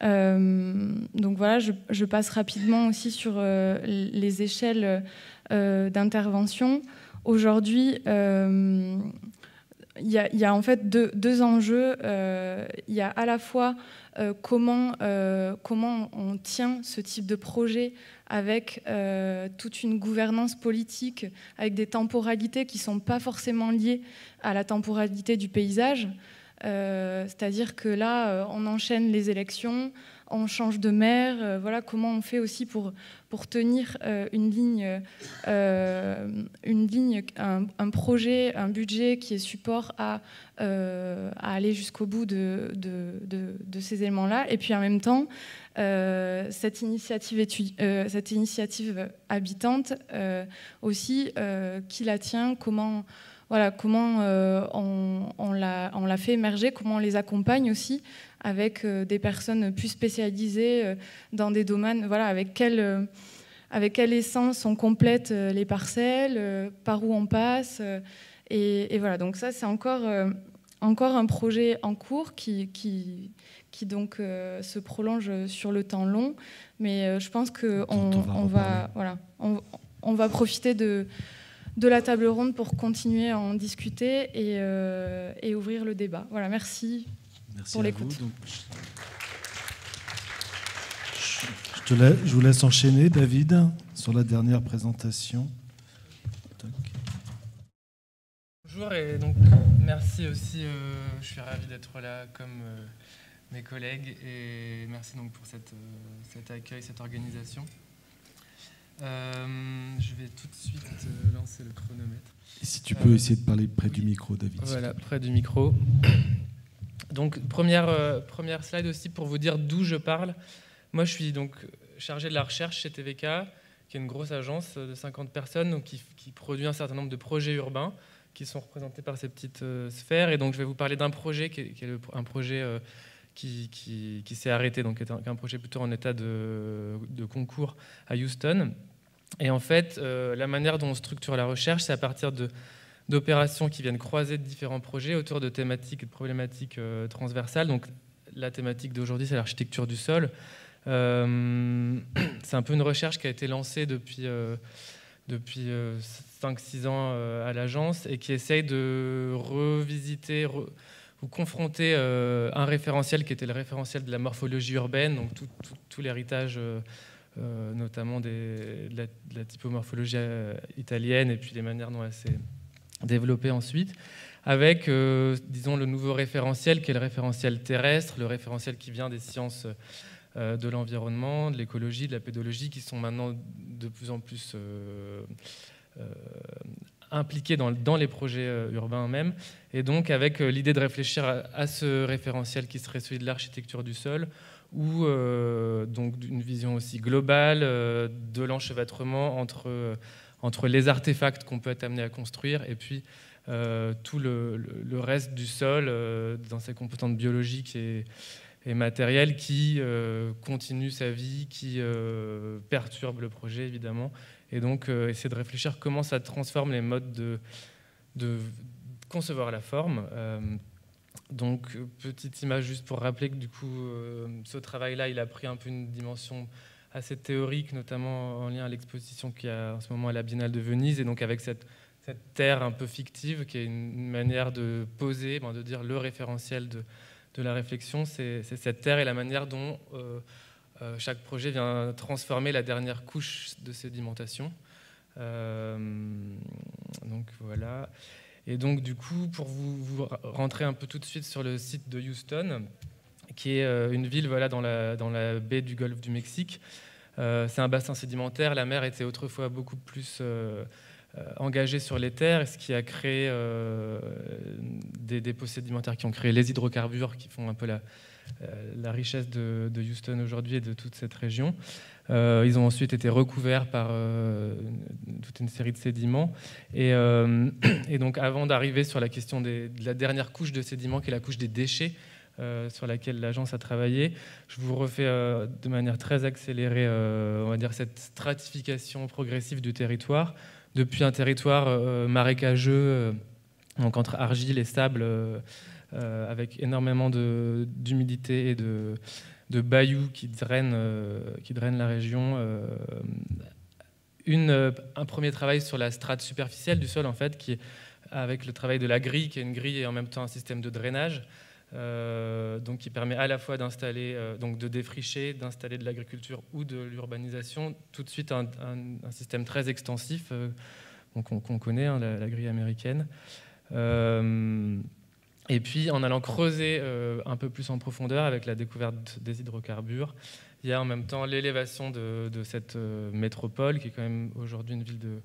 [SPEAKER 4] Donc voilà, je passe rapidement aussi sur les échelles d'intervention. Aujourd'hui, il y a en fait deux enjeux. Il y a à la fois comment on tient ce type de projet avec toute une gouvernance politique, avec des temporalités qui ne sont pas forcément liées à la temporalité du paysage. C'est-à-dire que là, on enchaîne les élections, on change de maire. Voilà comment on fait aussi pour tenir une ligne, un projet, un budget qui est support à aller jusqu'au bout de ces éléments-là. Et puis en même temps, cette initiative habitante aussi, qui la tient, comment on l'a fait émerger, comment on les accompagne aussi, avec des personnes plus spécialisées dans des domaines, voilà, avec quelle essence on complète les parcelles, par où on passe. Et voilà, donc ça, c'est encore un projet en cours qui donc se prolonge sur le temps long. Mais je pense qu'on va profiter de la table ronde pour continuer à en discuter et ouvrir le débat. Voilà, merci pour l'écoute.
[SPEAKER 2] Je vous laisse enchaîner, David, sur la dernière présentation.
[SPEAKER 6] Bonjour, et donc merci aussi, je suis ravi d'être là comme mes collègues, et merci donc pour cet accueil, cette organisation. Je vais tout de suite lancer le chronomètre.
[SPEAKER 2] Et si tu peux essayer de parler près du micro, David.
[SPEAKER 6] Voilà, près du micro. Donc, première slide aussi pour vous dire d'où je parle. Moi, je suis donc chargé de la recherche chez TVK, qui est une grosse agence de 50 personnes, donc qui produit un certain nombre de projets urbains qui sont représentés par ces petites sphères. Et donc, je vais vous parler d'un projet qui est un projet qui s'est arrêté, donc qui est un projet plutôt en état de concours à Houston. Et en fait, la manière dont on structure la recherche, c'est à partir d'opérations qui viennent croiser de différents projets autour de thématiques et de problématiques transversales. Donc, la thématique d'aujourd'hui, c'est l'architecture du sol. C'est un peu une recherche qui a été lancée depuis 5-6 ans à l'agence, et qui essaye de revisiter, vous confrontez un référentiel qui était le référentiel de la morphologie urbaine, donc tout l'héritage, notamment de la typomorphologie italienne, et puis les manières dont elle s'est développée ensuite, avec, disons, le nouveau référentiel qui est le référentiel terrestre, le référentiel qui vient des sciences de l'environnement, de l'écologie, de la pédologie, qui sont maintenant de plus en plus impliqués dans les projets urbains eux-mêmes, et donc avec l'idée de réfléchir à ce référentiel qui serait celui de l'architecture du sol, ou donc d'une vision aussi globale de l'enchevêtrement entre les artefacts qu'on peut être amené à construire et puis tout le reste du sol dans ses composantes biologiques et matérielles qui continue sa vie, qui perturbe le projet évidemment, et donc essayer de réfléchir comment ça transforme les modes de concevoir la forme. Donc petite image juste pour rappeler que du coup ce travail-là il a pris un peu une dimension assez théorique, notamment en lien à l'exposition qu'il y a en ce moment à la Biennale de Venise, et donc avec cette terre un peu fictive qui est une manière de poser, de dire le référentiel de la réflexion, c'est cette terre et la manière dont chaque projet vient transformer la dernière couche de sédimentation. Donc voilà. Et donc du coup, pour vous rentrer un peu tout de suite sur le site de Houston, qui est une ville dans la baie du Golfe du Mexique. C'est un bassin sédimentaire. La mer était autrefois beaucoup plus engagée sur les terres, ce qui a créé des dépôts sédimentaires qui ont créé les hydrocarbures qui font un peu la richesse de Houston aujourd'hui et de toute cette région. Ils ont ensuite été recouverts par toute une série de sédiments. Et donc avant d'arriver sur la question de la dernière couche de sédiments, qui est la couche des déchets, sur laquelle l'agence a travaillé, je vous refais de manière très accélérée on va dire cette stratification progressive du territoire, depuis un territoire marécageux, donc entre argile et sable, avec énormément d'humidité et de bayous qui drainent la région. Un premier travail sur la strate superficielle du sol, en fait, qui est avec le travail de la grille, qui est une grille et en même temps un système de drainage, donc qui permet à la fois d'installer, donc de défricher, d'installer de l'agriculture ou de l'urbanisation. Tout de suite un système très extensif, qu'on connaît, la grille américaine. Et puis, en allant creuser un peu plus en profondeur avec la découverte des hydrocarbures, il y a en même temps l'élévation de cette métropole, qui est quand même aujourd'hui une ville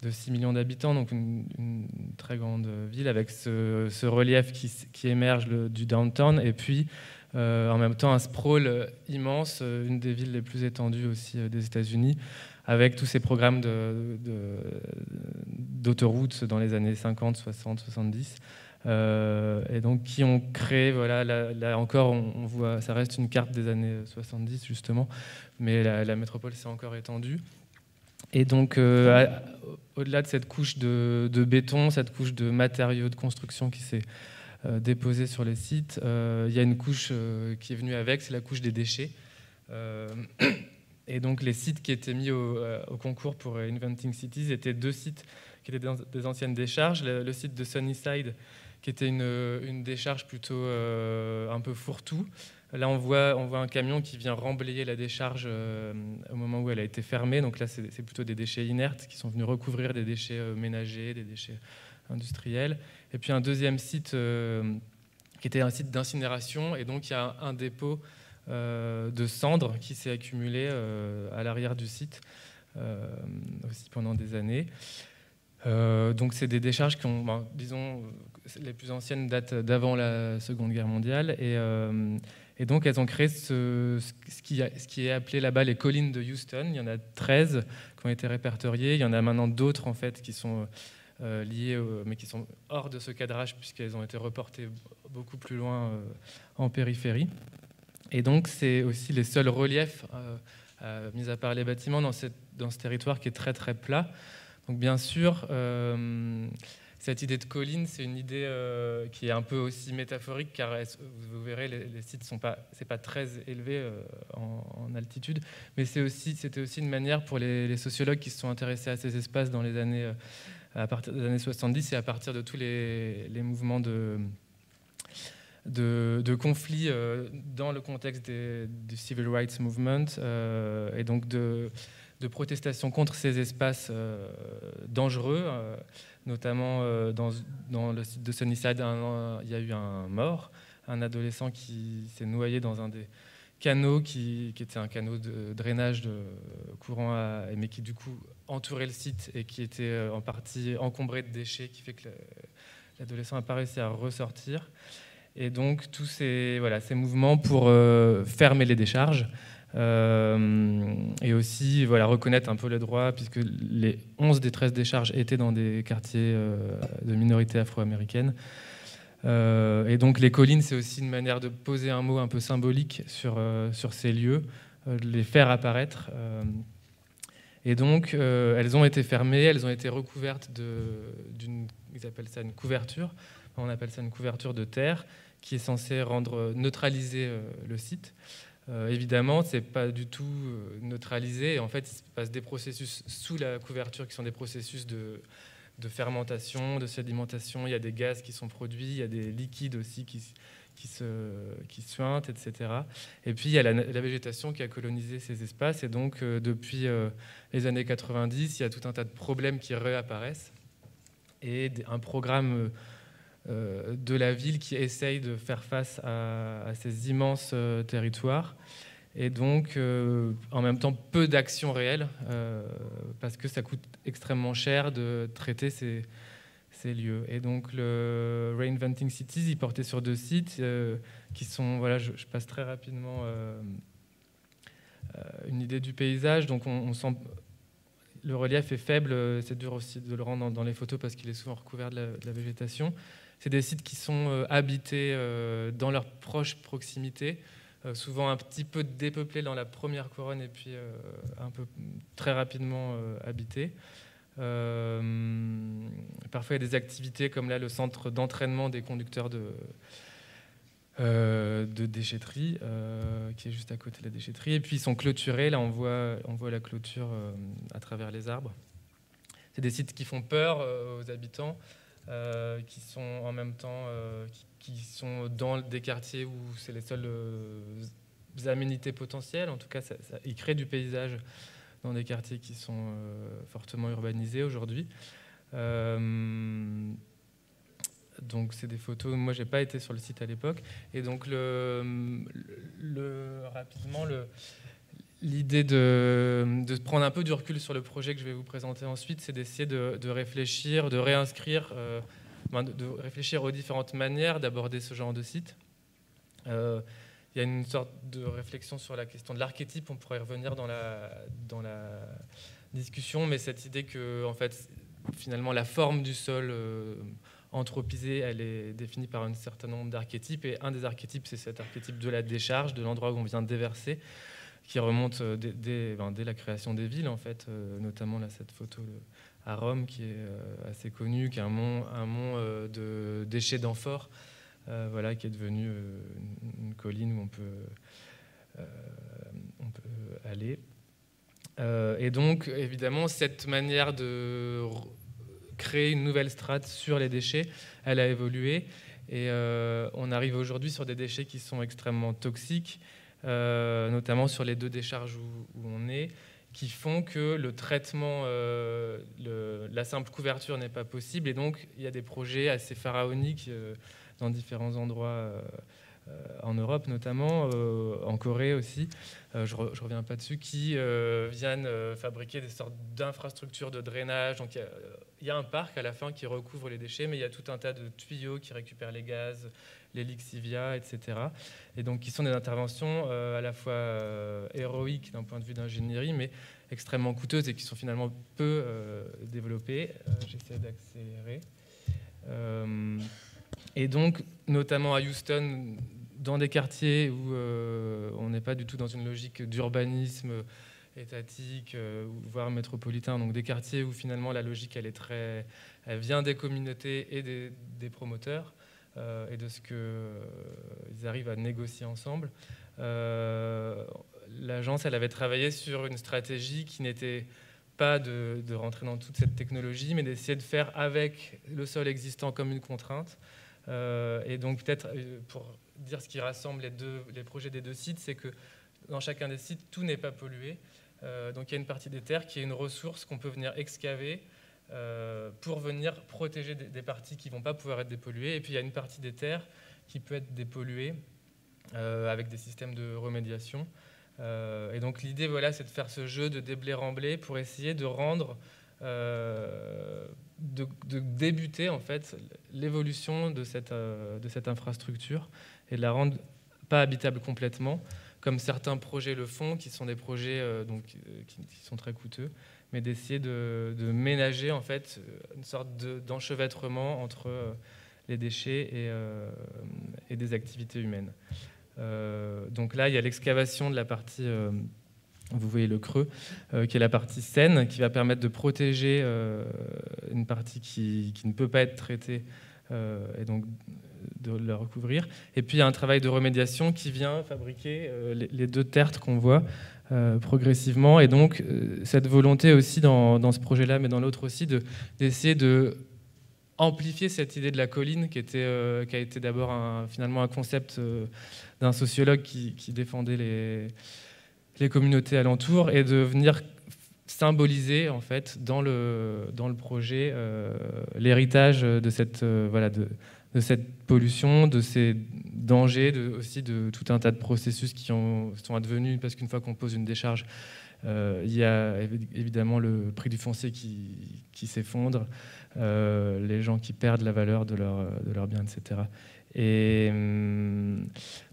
[SPEAKER 6] de 6 millions d'habitants, donc une très grande ville, avec ce relief qui émerge du downtown, et puis en même temps un sprawl immense, une des villes les plus étendues aussi des États-Unis, avec tous ces programmes d'autoroutes dans les années 50, 60, 70. Et donc qui ont créé, là encore on voit, ça reste une carte des années 70 justement, mais la métropole s'est encore étendue. Et donc au-delà de cette couche de béton, cette couche de matériaux de construction qui s'est déposée sur les sites, il y a une couche qui est venue avec, c'est la couche des déchets. Et donc les sites qui étaient mis au concours pour Inventing Cities étaient deux sites qui étaient des anciennes décharges, le site de Sunnyside, qui était une décharge plutôt un peu fourre-tout. Là, on voit un camion qui vient remblayer la décharge au moment où elle a été fermée. Donc là, c'est plutôt des déchets inertes qui sont venus recouvrir des déchets ménagers, des déchets industriels. Et puis un deuxième site qui était un site d'incinération. Et donc, il y a un dépôt de cendres qui s'est accumulé à l'arrière du site aussi pendant des années. Donc c'est des décharges qui ont, disons, les plus anciennes datent d'avant la Seconde Guerre mondiale, et donc elles ont créé ce qui est appelé là-bas les collines de Houston. Il y en a 13 qui ont été répertoriées. Il y en a maintenant d'autres en fait qui sont liées, mais qui sont hors de ce cadrage puisqu'elles ont été reportées beaucoup plus loin en périphérie. Et donc c'est aussi les seuls reliefs, mis à part les bâtiments, dans ce territoire qui est très très plat. Donc bien sûr, cette idée de colline, c'est une idée qui est un peu aussi métaphorique, car vous verrez, les sites c'est pas très élevé en altitude, mais c'était aussi une manière pour les sociologues qui se sont intéressés à ces espaces dans les années, à partir des années 70 et à partir de tous les mouvements de conflits dans le contexte du Civil Rights Movement et donc de protestations contre ces espaces dangereux, notamment dans le site de Sunnyside, il y a eu un mort, un adolescent qui s'est noyé dans un des canaux qui était un canot de drainage de courant, mais qui du coup entourait le site et qui était en partie encombré de déchets, qui fait que l'adolescent n'a pas réussi à ressortir. Et donc tous ces mouvements pour fermer les décharges et aussi reconnaître un peu les droits, puisque les 11 des 13 décharges étaient dans des quartiers de minorités afro-américaines. Et donc les collines, c'est aussi une manière de poser un mot un peu symbolique sur ces lieux, de les faire apparaître. Et donc elles ont été fermées, elles ont été recouvertes ils appellent ça une couverture, on appelle ça une couverture de terre, qui est censée neutraliser le site. Évidemment, ce n'est pas du tout neutralisé. En fait, il se passe des processus sous la couverture qui sont des processus de fermentation, de sédimentation. Il y a des gaz qui sont produits, il y a des liquides aussi qui suintent, etc. Et puis, il y a la végétation qui a colonisé ces espaces. Et donc, depuis les années 90, il y a tout un tas de problèmes qui réapparaissent. Et un programme de la ville qui essaye de faire face à ces immenses territoires. Et donc, en même temps, peu d'actions réelles, parce que ça coûte extrêmement cher de traiter ces lieux. Et donc, le Reinventing Cities, il portait sur 2 sites qui sont, je passe très rapidement une idée du paysage. Donc, on sent... Le relief est faible, c'est dur aussi de le rendre dans les photos parce qu'il est souvent recouvert de la végétation. C'est des sites qui sont habités dans leur proche proximité, souvent un petit peu dépeuplés dans la première couronne et puis un peu très rapidement habités. Parfois, il y a des activités comme là le centre d'entraînement des conducteurs de déchetterie, qui est juste à côté de la déchetterie. Et puis, ils sont clôturés. Là, on voit la clôture à travers les arbres. C'est des sites qui font peur aux habitants, qui sont en même temps qui sont dans des quartiers où c'est les seules aménités potentielles. En tout cas, ils créent du paysage dans des quartiers qui sont fortement urbanisés aujourd'hui. Donc, c'est des photos. Moi, j'ai pas été sur le site à l'époque. Et donc, rapidement, l'idée de prendre un peu du recul sur le projet que je vais vous présenter ensuite, c'est d'essayer de réfléchir, de réinscrire, de réfléchir aux différentes manières d'aborder ce genre de site. Il y a une sorte de réflexion sur la question de l'archétype. On pourrait y revenir dans la discussion, mais cette idée que, en fait, finalement, la forme du sol anthropisée, elle est définie par un certain nombre d'archétypes. Et un des archétypes, c'est cet archétype de la décharge, de l'endroit où on vient déverser, qui remonte dès la création des villes, en fait, notamment là, cette photo à Rome, qui est assez connue, qui est un mont de déchets d'amphores, qui est devenu une colline où on peut aller. Et donc, évidemment, cette manière de créer une nouvelle strate sur les déchets, elle a évolué. Et on arrive aujourd'hui sur des déchets qui sont extrêmement toxiques, notamment sur les 2 décharges où on est, qui font que le traitement, la simple couverture n'est pas possible. Et donc, il y a des projets assez pharaoniques dans différents endroits en Europe, notamment, en Corée aussi, je ne reviens pas dessus, qui viennent fabriquer des sortes d'infrastructures de drainage. Donc, il y a un parc à la fin qui recouvre les déchets, mais il y a tout un tas de tuyaux qui récupèrent les gaz, les lixivia, etc. Et donc, qui sont des interventions à la fois héroïques d'un point de vue d'ingénierie, mais extrêmement coûteuses et qui sont finalement peu développées. J'essaie d'accélérer. Et donc, notamment à Houston, dans des quartiers où on n'est pas du tout dans une logique d'urbanisme étatique, voire métropolitain, donc des quartiers où finalement la logique elle vient des communautés et des promoteurs et de ce qu'ils arrivent à négocier ensemble. L'agence elle avait travaillé sur une stratégie qui n'était pas de rentrer dans toute cette technologie, mais d'essayer de faire avec le sol existant comme une contrainte, Et donc peut-être pour dire ce qui rassemble les projets des deux sites, c'est que dans chacun des sites, tout n'est pas pollué. Donc il y a une partie des terres qui est une ressource qu'on peut venir excaver pour venir protéger des parties qui ne vont pas pouvoir être dépolluées. Et puis il y a une partie des terres qui peut être dépolluée avec des systèmes de remédiation. Et donc l'idée, voilà, c'est de faire ce jeu de déblai-remblai pour essayer de rendre, de débuter en fait l'évolution de cette infrastructure et de la rendre pas habitable complètement, comme certains projets le font, qui sont des projets qui sont très coûteux, mais d'essayer de ménager en fait une sorte d'enchevêtrement entre les déchets et des activités humaines. Donc là, il y a l'excavation de la partie, vous voyez le creux, qui est la partie saine, qui va permettre de protéger une partie qui ne peut pas être traitée et donc de la recouvrir. Et puis il y a un travail de remédiation qui vient fabriquer les deux tertres qu'on voit progressivement. Et donc cette volonté aussi dans ce projet-là, mais dans l'autre aussi, d'essayer de amplifier cette idée de la colline qui a été d'abord finalement un concept d'un sociologue qui défendait les communautés alentours, et de venir symboliser en fait dans le projet l'héritage de cette de cette pollution, de ces dangers, aussi de tout un tas de processus qui sont advenus, parce qu'une fois qu'on pose une décharge, il y a évidemment le prix du foncier qui s'effondre, les gens qui perdent la valeur de leurs biens, etc. Et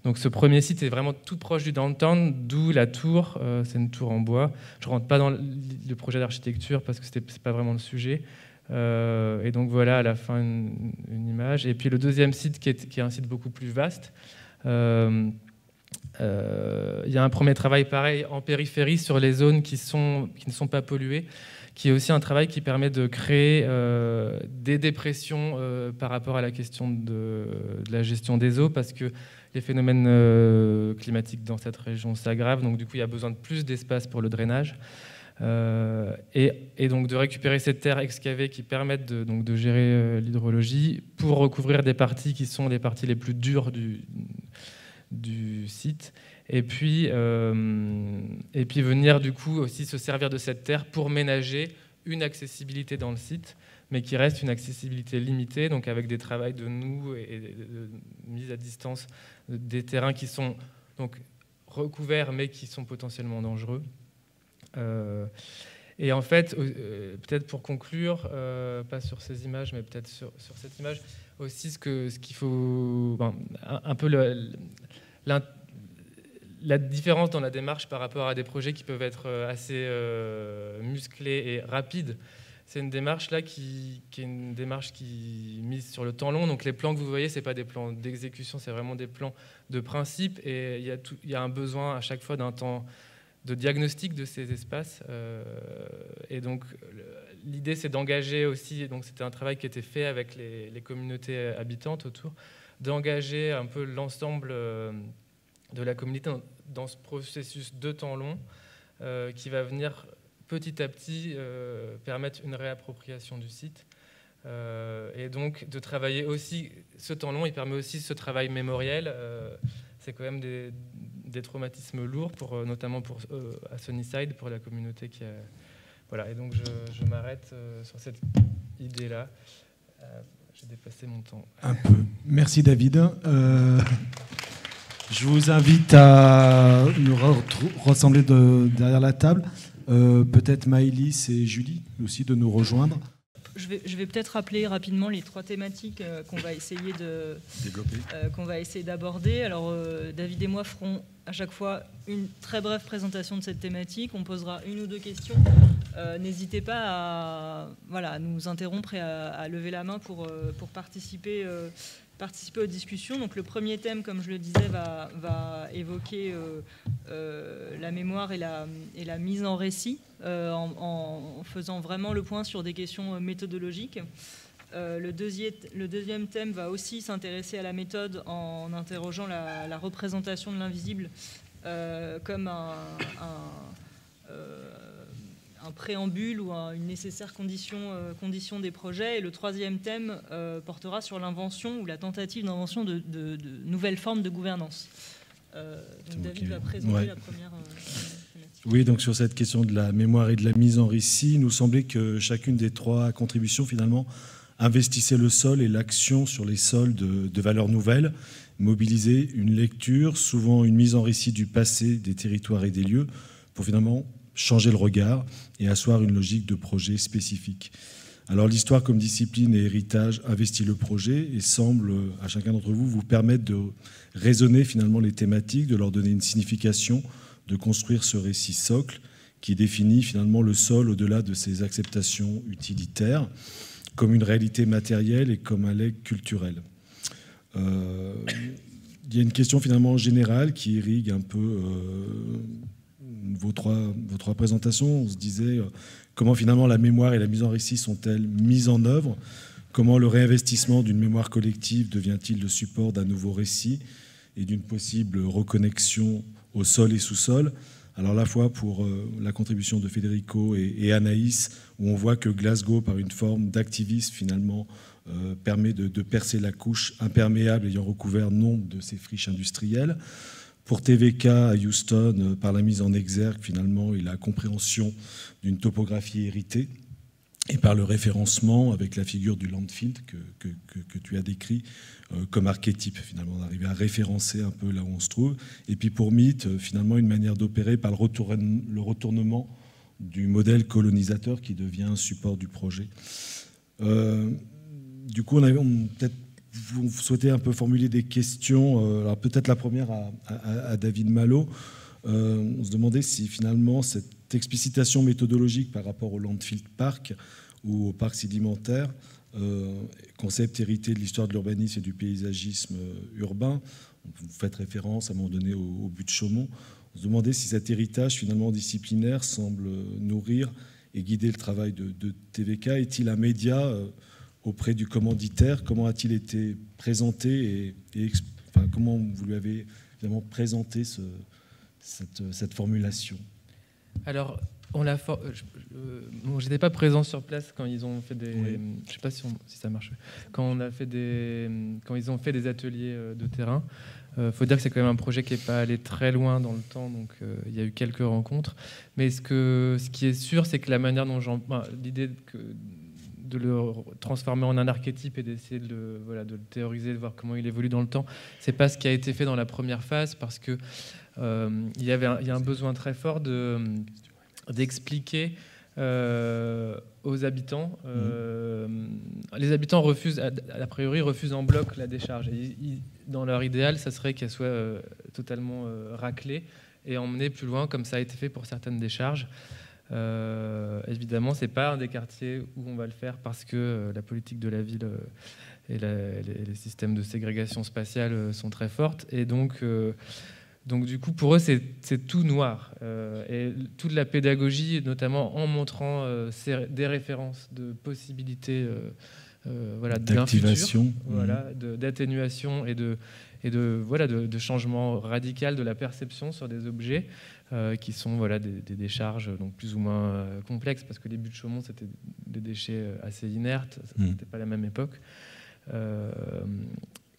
[SPEAKER 6] donc ce premier site est vraiment tout proche du downtown, d'où la tour, c'est une tour en bois. Je ne rentre pas dans le projet d'architecture parce que ce n'est pas vraiment le sujet. Et donc voilà, à la fin, une image. Et puis le deuxième site, qui est un site beaucoup plus vaste, il y a un premier travail pareil en périphérie sur les zones qui ne sont pas polluées, qui est aussi un travail qui permet de créer des dépressions par rapport à la question de la gestion des eaux, parce que les phénomènes climatiques dans cette région s'aggravent, donc du coup il y a besoin de plus d'espace pour le drainage. Et donc de récupérer ces terres excavées qui permettent de gérer l'hydrologie pour recouvrir des parties qui sont les parties les plus dures du site, et puis venir du coup aussi se servir de cette terre pour ménager une accessibilité dans le site, mais qui reste une accessibilité limitée, donc avec des travaux de nous et de mise à distance des terrains qui sont donc recouverts mais qui sont potentiellement dangereux. Et en fait, peut-être pour conclure, pas sur ces images, mais peut-être sur cette image, aussi ce qu'il faut... un peu la différence dans la démarche par rapport à des projets qui peuvent être assez musclés et rapides. C'est une démarche là qui est une démarche qui mise sur le temps long. Donc les plans que vous voyez, c'est pas des plans d'exécution, c'est vraiment des plans de principe. Et il y a un besoin à chaque fois d'un temps de diagnostic de ces espaces. Et donc l'idée, c'est d'engager aussi. Donc c'était un travail qui était fait avec les communautés habitantes autour, d'engager un peu l'ensemble de la communauté dans ce processus de temps long qui va venir petit à petit permettre une réappropriation du site. Et donc de travailler aussi ce temps long, il permet aussi ce travail mémoriel. C'est quand même des traumatismes lourds, notamment à Sunnyside, pour la communauté qui a... Voilà, et donc je m'arrête sur cette idée-là. J'ai dépassé mon temps.
[SPEAKER 2] Un peu. Merci David. Je vous invite à nous rassembler derrière la table. Peut-être Maëlys et Julie aussi de nous rejoindre.
[SPEAKER 1] Je vais peut-être rappeler rapidement les trois thématiques qu'on va essayer d'aborder. Alors David et moi ferons à chaque fois une très brève présentation de cette thématique. On posera une ou deux questions. N'hésitez pas à nous interrompre et à lever la main pour participer aux discussions. Donc le premier thème, comme je le disais, va évoquer la mémoire et la mise en récit, en faisant vraiment le point sur des questions méthodologiques. Le deuxième thème va aussi s'intéresser à la méthode en interrogeant la représentation de l'invisible comme un un préambule ou une nécessaire condition des projets. Et le troisième thème portera sur l'invention ou la tentative d'invention de nouvelles formes de gouvernance. Donc David va présenter la première thématique.
[SPEAKER 2] Oui, donc sur cette question de la mémoire et de la mise en récit, il nous semblait que chacune des trois contributions, finalement, investissait le sol et l'action sur les sols de valeurs nouvelles, mobiliser une lecture, souvent une mise en récit du passé, des territoires et des lieux, pour finalement changer le regard et asseoir une logique de projet spécifique. Alors l'histoire comme discipline et héritage investit le projet et semble à chacun d'entre vous vous permettre de raisonner finalement les thématiques, de leur donner une signification, de construire ce récit socle qui définit finalement le sol au-delà de ses acceptations utilitaires comme une réalité matérielle et comme un legs culturel. Il y a une question finalement générale qui irrigue un peu vos trois présentations. On se disait comment finalement la mémoire et la mise en récit sont-elles mises en œuvre? Comment le réinvestissement d'une mémoire collective devient-il le support d'un nouveau récit et d'une possible reconnexion au sol et sous-sol? Alors à la fois pour la contribution de Federico et Anaïs, où on voit que Glasgow, par une forme d'activisme finalement, permet de percer la couche imperméable ayant recouvert nombre de ces friches industrielles. Pour TVK à Houston, par la mise en exergue finalement et la compréhension d'une topographie héritée, et par le référencement avec la figure du landfill que tu as décrit comme archétype, finalement, d'arriver à référencer un peu là où on se trouve. Et puis pour Mythe, finalement, une manière d'opérer par le retournement du modèle colonisateur qui devient un support du projet. Du coup, peut-être vous souhaitez un peu formuler des questions. Alors peut-être la première à David Malo. On se demandait si finalement cette explicitation méthodologique par rapport au landfill park ou au parc sédimentaire, concept hérité de l'histoire de l'urbanisme et du paysagisme urbain, vous faites référence à un moment donné au but de Chaumont, on se demandait si cet héritage finalement disciplinaire semble nourrir et guider le travail de TVK. Est-il un média auprès du commanditaire? Comment a-t-il été présenté enfin, comment vous lui avez évidemment présenté cette formulation?
[SPEAKER 6] Alors, j'étais pas présent sur place quand ils ont fait des. Oui. Je sais pas si ça marche. Quand ils ont fait des ateliers de terrain. Faut dire que c'est quand même un projet qui n'est pas allé très loin dans le temps, donc il y a eu quelques rencontres. Mais ce qui est sûr, c'est que la manière dont l'idée de le transformer en un archétype et d'essayer de le théoriser, de voir comment il évolue dans le temps, c'est pas ce qui a été fait dans la première phase, parce que il y a un besoin très fort d'expliquer aux habitants. Les habitants refusent en bloc la décharge. Et dans leur idéal, ça serait qu'elle soit totalement raclée et emmenée plus loin, comme ça a été fait pour certaines décharges. Évidemment, c'est pas un des quartiers où on va le faire, parce que la politique de la ville et les systèmes de ségrégation spatiale sont très fortes. Et donc du coup, pour eux, c'est tout noir. Et toute la pédagogie, notamment en montrant des références de possibilités
[SPEAKER 2] d'activation,
[SPEAKER 6] d'atténuation et de changement radical de la perception sur des objets qui sont des décharges donc plus ou moins complexes, parce que les buts de Chaumont, c'était des déchets assez inertes, c'était pas la même époque.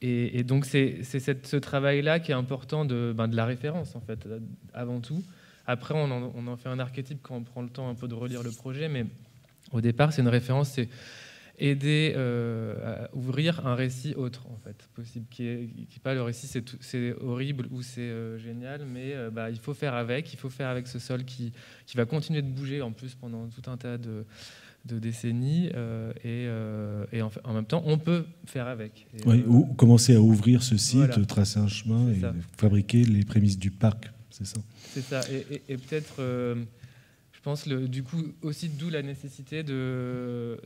[SPEAKER 6] Et donc c'est ce travail-là qui est important de la référence, en fait, avant tout. Après, on en fait un archétype quand on prend le temps un peu de relire le projet, mais au départ, c'est une référence, c'est aider à ouvrir un récit autre, en fait, possible, qui est pas le récit c'est horrible ou c'est génial, mais il faut faire avec ce sol qui va continuer de bouger en plus pendant tout un tas de décennies, et en même temps on peut faire avec.
[SPEAKER 2] Ou commencer à ouvrir ce site, tracer un chemin et fabriquer les prémices du parc, c'est ça.
[SPEAKER 6] C'est ça, et peut-être je pense du coup aussi d'où la nécessité de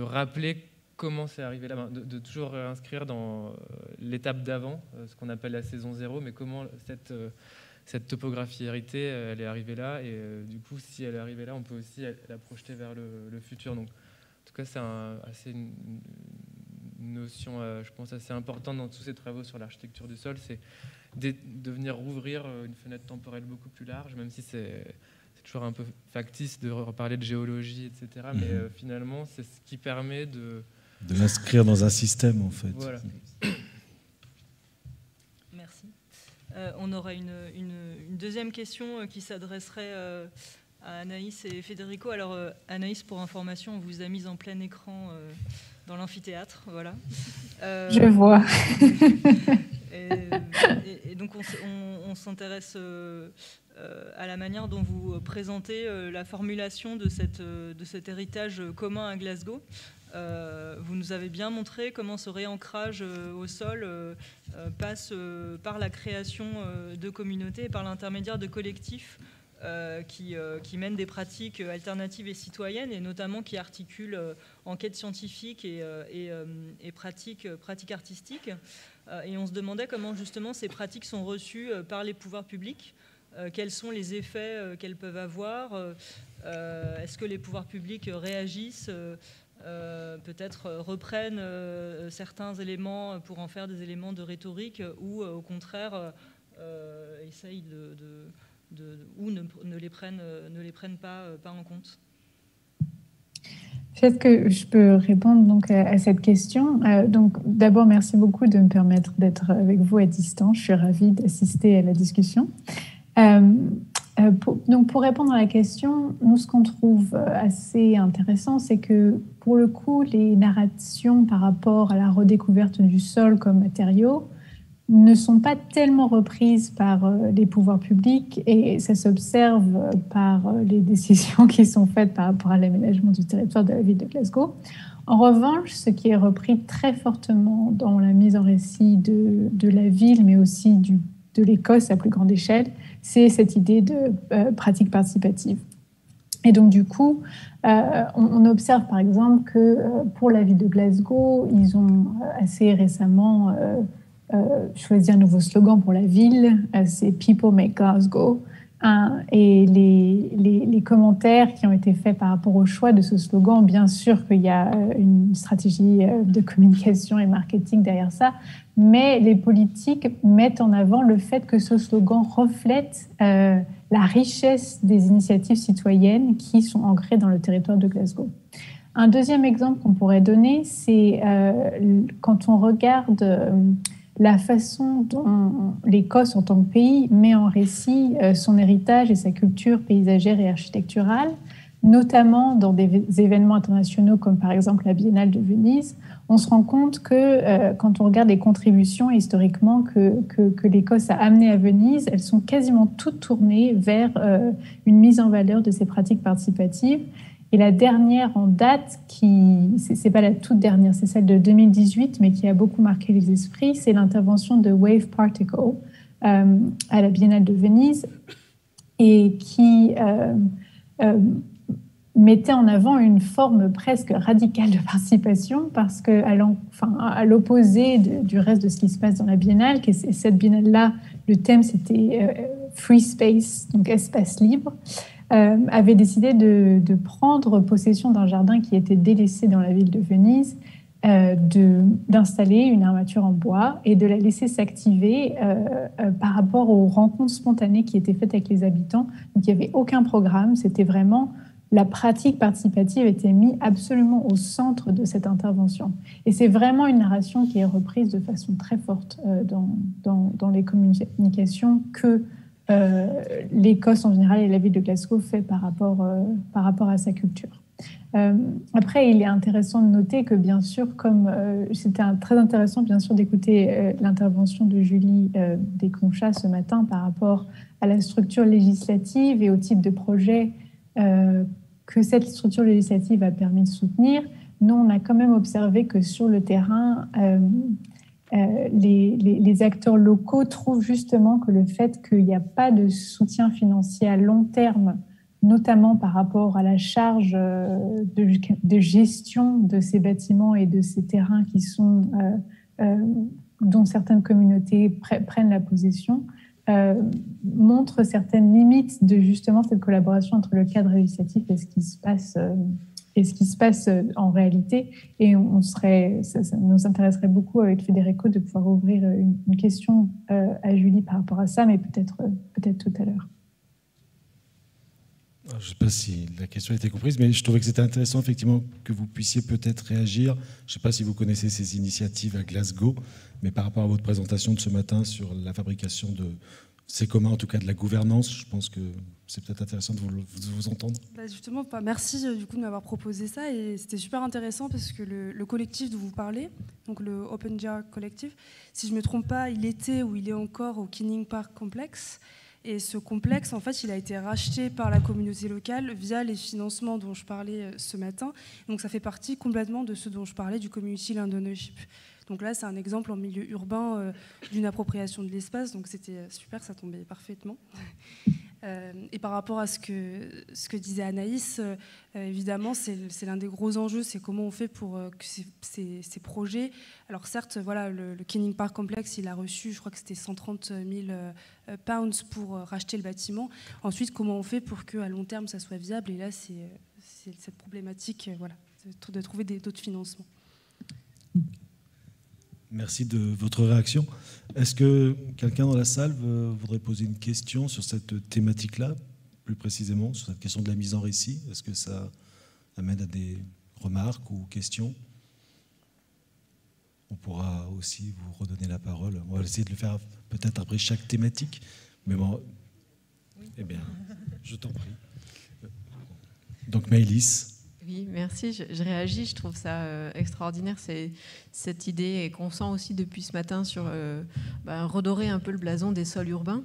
[SPEAKER 6] rappeler comment c'est arrivé là, de toujours réinscrire dans l'étape d'avant, ce qu'on appelle la saison 0, mais comment cette topographie héritée, elle est arrivée là, et du coup, si elle est arrivée là, on peut aussi la projeter vers le futur. Donc, en tout cas, c'est une notion, je pense, assez importante dans tous ces travaux sur l'architecture du sol, c'est de venir rouvrir une fenêtre temporelle beaucoup plus large, même si c'est toujours un peu factice de reparler de géologie, etc. Mais finalement, c'est ce qui permet de
[SPEAKER 2] l'inscrire dans un système, en fait.
[SPEAKER 6] Voilà.
[SPEAKER 1] Merci. On aura une deuxième question qui s'adresserait à Anaïs et Federico. Alors, Anaïs, pour information, on vous a mise en plein écran dans l'amphithéâtre. Voilà.
[SPEAKER 7] Je vois.
[SPEAKER 1] Et donc, on s'intéresse à la manière dont vous présentez la formulation de cet héritage commun à Glasgow. Vous nous avez bien montré comment ce réancrage au sol passe par la création de communautés et par l'intermédiaire de collectifs qui mènent des pratiques alternatives et citoyennes, et notamment qui articulent enquête scientifique et pratiques artistiques. Et on se demandait comment justement ces pratiques sont reçues par les pouvoirs publics, quels sont les effets qu'elles peuvent avoir, est-ce que les pouvoirs publics réagissent, peut-être reprennent certains éléments pour en faire des éléments de rhétorique, ou au contraire essayent ou ne les prennent pas en compte.
[SPEAKER 7] Peut-être que je peux répondre donc à cette question. Donc, d'abord, merci beaucoup de me permettre d'être avec vous à distance. Je suis ravie d'assister à la discussion. Donc, pour répondre à la question, nous, ce qu'on trouve assez intéressant, c'est que, pour le coup, les narrations par rapport à la redécouverte du sol comme matériau ne sont pas tellement reprises par les pouvoirs publics, et ça s'observe par les décisions qui sont faites par rapport à l'aménagement du territoire de la ville de Glasgow. En revanche, ce qui est repris très fortement dans la mise en récit de la ville, mais aussi de l'Écosse à plus grande échelle, c'est cette idée de pratique participative. Et donc, du coup, on observe par exemple que pour la ville de Glasgow, ils ont assez récemment choisi un nouveau slogan pour la ville, c'est « People make Glasgow ». Et les commentaires qui ont été faits par rapport au choix de ce slogan, bien sûr qu'il y a une stratégie de communication et marketing derrière ça, mais les politiques mettent en avant le fait que ce slogan reflète la richesse des initiatives citoyennes qui sont ancrées dans le territoire de Glasgow. Un deuxième exemple qu'on pourrait donner, c'est quand on regarde la façon dont l'Écosse en tant que pays met en récit son héritage et sa culture paysagère et architecturale, notamment dans des événements internationaux comme par exemple la Biennale de Venise. On se rend compte que quand on regarde les contributions historiquement que l'Écosse a amenées à Venise, elles sont quasiment toutes tournées vers une mise en valeur de ces pratiques participatives. Et la dernière en date, c'est pas la toute dernière, c'est celle de 2018, mais qui a beaucoup marqué les esprits, c'est l'intervention de Wave Particle à la Biennale de Venise, et qui mettait en avant une forme presque radicale de participation, parce qu'à l'opposé du reste de ce qui se passe dans la Biennale, cette Biennale-là, le thème c'était Free Space, donc espace libre, avait décidé de prendre possession d'un jardin qui était délaissé dans la ville de Venise, d'installer une armature en bois et de la laisser s'activer par rapport aux rencontres spontanées qui étaient faites avec les habitants. Donc il n'y avait aucun programme, c'était vraiment la pratique participative était mise absolument au centre de cette intervention. Et c'est vraiment une narration qui est reprise de façon très forte dans les communications que l'Écosse en général et la ville de Glasgow fait par rapport à sa culture. Après, il est intéressant de noter que bien sûr, comme c'était très intéressant bien sûr d'écouter l'intervention de Julie Desconchas ce matin par rapport à la structure législative et au type de projet que cette structure législative a permis de soutenir. Nous, on a quand même observé que sur le terrain, les acteurs locaux trouvent justement que le fait qu'il n'y a pas de soutien financier à long terme, notamment par rapport à la charge de gestion de ces bâtiments et de ces terrains dont certaines communautés prennent la possession, montre certaines limites de justement cette collaboration entre le cadre législatif et ce qui se passe en réalité. Et ça nous intéresserait beaucoup avec Federico de pouvoir ouvrir une question à Julie par rapport à ça, mais peut-être tout à l'heure.
[SPEAKER 2] Je ne sais pas si la question a été comprise, mais je trouvais que c'était intéressant effectivement que vous puissiez peut-être réagir. Je ne sais pas si vous connaissez ces initiatives à Glasgow, mais par rapport à votre présentation de ce matin sur la fabrication de ces communs, en tout cas de la gouvernance, je pense que c'est peut-être intéressant de vous entendre.
[SPEAKER 8] Justement, merci du coup de m'avoir proposé ça, et c'était super intéressant parce que le collectif dont vous parlez, donc le Open Jar Collective, si je ne me trompe pas, il était ou il est encore au Keening Park Complex. Et ce complexe, en fait, il a été racheté par la communauté locale via les financements dont je parlais ce matin. Donc ça fait partie complètement de ce dont je parlais, du Community Land Ownership. Donc là, c'est un exemple en milieu urbain d'une appropriation de l'espace. Donc c'était super, ça tombait parfaitement. Et par rapport à ce que disait Anaïs, évidemment, c'est l'un des gros enjeux, c'est comment on fait pour que ces projets... Alors certes, voilà, le Keening Park Complex, il a reçu, je crois que c'était 130 000 pounds pour racheter le bâtiment. Ensuite, comment on fait pour qu'à long terme, ça soit viable? Et là, c'est cette problématique, voilà, de trouver d'autres financements.
[SPEAKER 2] Merci de votre réaction. Est-ce que quelqu'un dans la salle voudrait poser une question sur cette thématique-là, plus précisément, sur cette question de la mise en récit? Est-ce que ça amène à des remarques ou questions? On pourra aussi vous redonner la parole. On va essayer de le faire peut-être après chaque thématique. Mais bon, oui. Eh bien, je t'en prie. Donc Maëlys.
[SPEAKER 9] Oui, merci. Je réagis. Je trouve ça extraordinaire, cette idée, et qu'on sent aussi depuis ce matin sur redorer un peu le blason des sols urbains,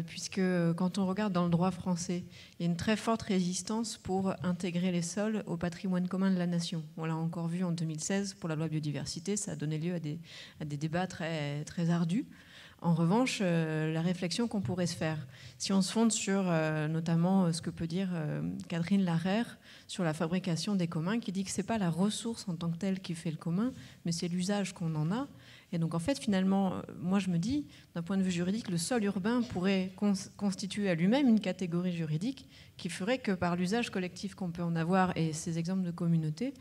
[SPEAKER 9] puisque quand on regarde dans le droit français, il y a une très forte résistance pour intégrer les sols au patrimoine commun de la nation. On l'a encore vu en 2016 pour la loi biodiversité, ça a donné lieu à des débats très, très ardus. En revanche, la réflexion qu'on pourrait se faire, si on se fonde sur notamment ce que peut dire Catherine Larère sur la fabrication des communs, qui dit que ce n'est pas la ressource en tant que telle qui fait le commun, mais c'est l'usage qu'on en a. Et donc en fait, finalement, moi je me dis, d'un point de vue juridique, le sol urbain pourrait constituer à lui-même une catégorie juridique qui ferait que par l'usage collectif qu'on peut en avoir, et ces exemples de communauté,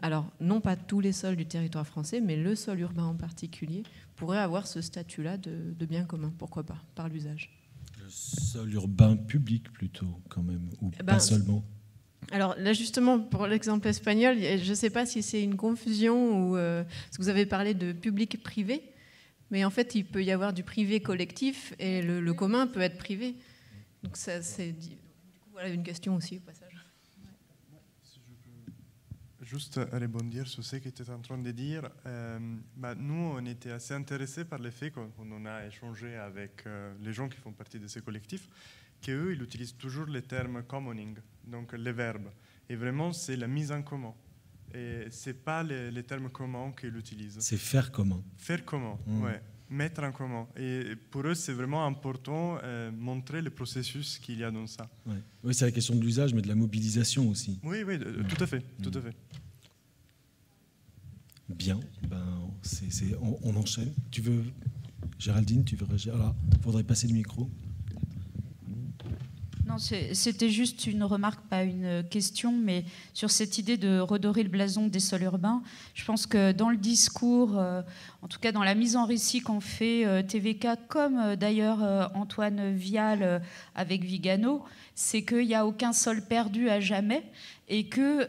[SPEAKER 9] alors non pas tous les sols du territoire français, mais le sol urbain en particulier, pourrait avoir ce statut-là de bien commun, pourquoi pas, par l'usage.
[SPEAKER 2] Le sol urbain public plutôt, quand même, ou pas seulement?
[SPEAKER 9] Alors là, justement, pour l'exemple espagnol, je ne sais pas si c'est une confusion ou... parce que vous avez parlé de public-privé, mais en fait, il peut y avoir du privé collectif et le commun peut être privé. Donc ça, c'est... Du coup, voilà une question aussi au passage.
[SPEAKER 3] Juste rebondir sur ce que tu étais en train de dire. Nous, on était assez intéressés par le fait qu'on a échangé avec les gens qui font partie de ces collectifs, qu'eux, ils utilisent toujours le terme commoning, donc les verbes. Et vraiment, c'est la mise en commun. Et ce n'est pas les termes communs qu'ils utilisent.
[SPEAKER 2] C'est faire commun.
[SPEAKER 3] Faire commun, ouais. Mettre en commun. Et pour eux, c'est vraiment important montrer le processus qu'il y a dans ça.
[SPEAKER 2] Ouais. Oui, c'est la question de l'usage, mais de la mobilisation aussi.
[SPEAKER 3] Oui, oui, tout à fait, tout à fait.
[SPEAKER 2] Bien, on enchaîne. Tu veux, Géraldine, tu veux réagir? Alors, il faudrait passer le micro.
[SPEAKER 10] Non, c'était juste une remarque, pas une question, mais sur cette idée de redorer le blason des sols urbains. Je pense que dans le discours, en tout cas dans la mise en récit qu'en fait TVK, comme d'ailleurs Antoine Vial avec Vigano, c'est qu'il n'y a aucun sol perdu à jamais et qu'il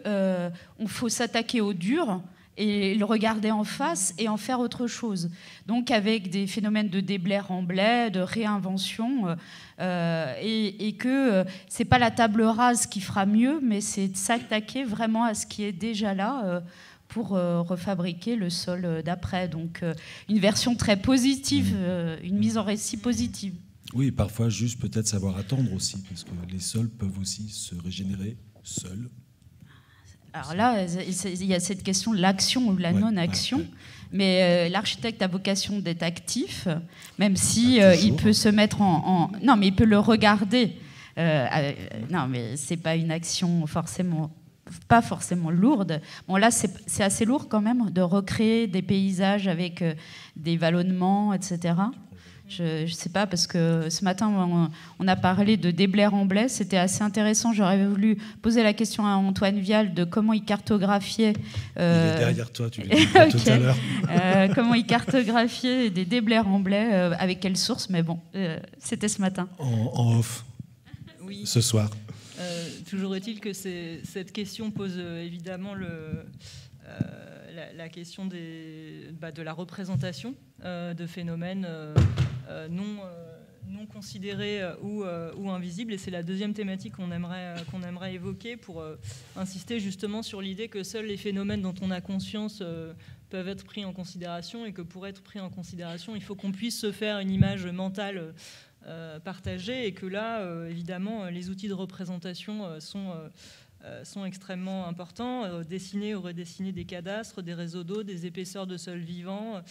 [SPEAKER 10] faut s'attaquer au dur et le regarder en face et en faire autre chose. Donc avec des phénomènes de déblai en blé, de réinvention, et que c'est pas la table rase qui fera mieux, mais c'est de s'attaquer vraiment à ce qui est déjà là pour refabriquer le sol d'après. Donc une version très positive, une mise en récit positive.
[SPEAKER 2] Oui, parfois juste peut-être savoir attendre aussi, parce que les sols peuvent aussi se régénérer seuls.
[SPEAKER 10] Alors là, il y a cette question de l'action ou de la non-action, mais l'architecte a vocation d'être actif, même si il peut se mettre non, mais il peut le regarder. Non, mais c'est pas une action pas forcément lourde. Bon, là, c'est assez lourd quand même de recréer des paysages avec des vallonnements, etc. Je ne sais pas, parce que ce matin, on a parlé de déblai-remblai. C'était assez intéressant. J'aurais voulu poser la question à Antoine Vial de comment il cartographiait...
[SPEAKER 2] Il est derrière toi, tu l'as dit tout à l'heure.
[SPEAKER 10] Comment il cartographiait des déblai-remblai, avec quelle source, mais bon, c'était ce matin.
[SPEAKER 2] En off, oui. Ce soir.
[SPEAKER 1] toujours est-il que cette question pose évidemment la question de la représentation de phénomènes non considérés ou invisibles. Et c'est la deuxième thématique qu'on aimerait évoquer pour insister justement sur l'idée que seuls les phénomènes dont on a conscience peuvent être pris en considération, et que pour être pris en considération, il faut qu'on puisse se faire une image mentale partagée, et que là, évidemment, les outils de représentation sont extrêmement importants. Dessiner ou redessiner des cadastres, des réseaux d'eau, des épaisseurs de sol vivants,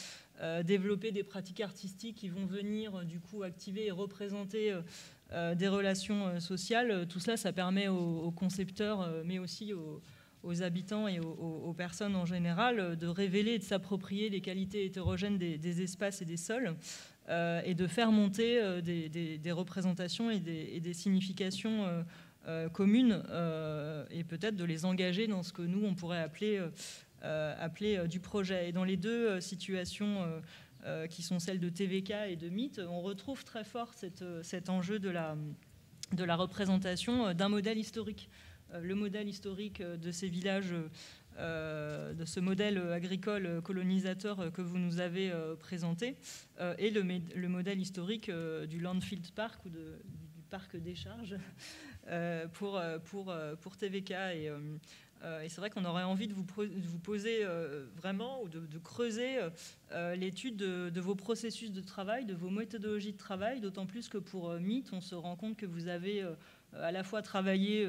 [SPEAKER 1] développer des pratiques artistiques qui vont venir du coup activer et représenter des relations sociales. Tout cela, ça permet aux concepteurs, mais aussi aux habitants et aux personnes en général, de révéler et de s'approprier les qualités hétérogènes des espaces et des sols, et de faire monter des représentations et des significations communes, et peut-être de les engager dans ce que nous, on pourrait appeler du projet. Et dans les deux situations qui sont celles de TVK et de Mythe, on retrouve très fort cet enjeu de la représentation d'un modèle historique. Le modèle historique de ces villages, de ce modèle agricole colonisateur que vous nous avez présenté, et le modèle historique du Landfield Park, ou du parc des charges, pour TVK. Et c'est vrai qu'on aurait envie de vous poser vraiment, ou de creuser l'étude de vos processus de travail, de vos méthodologies de travail, d'autant plus que pour Mythe, on se rend compte que vous avez à la fois travaillé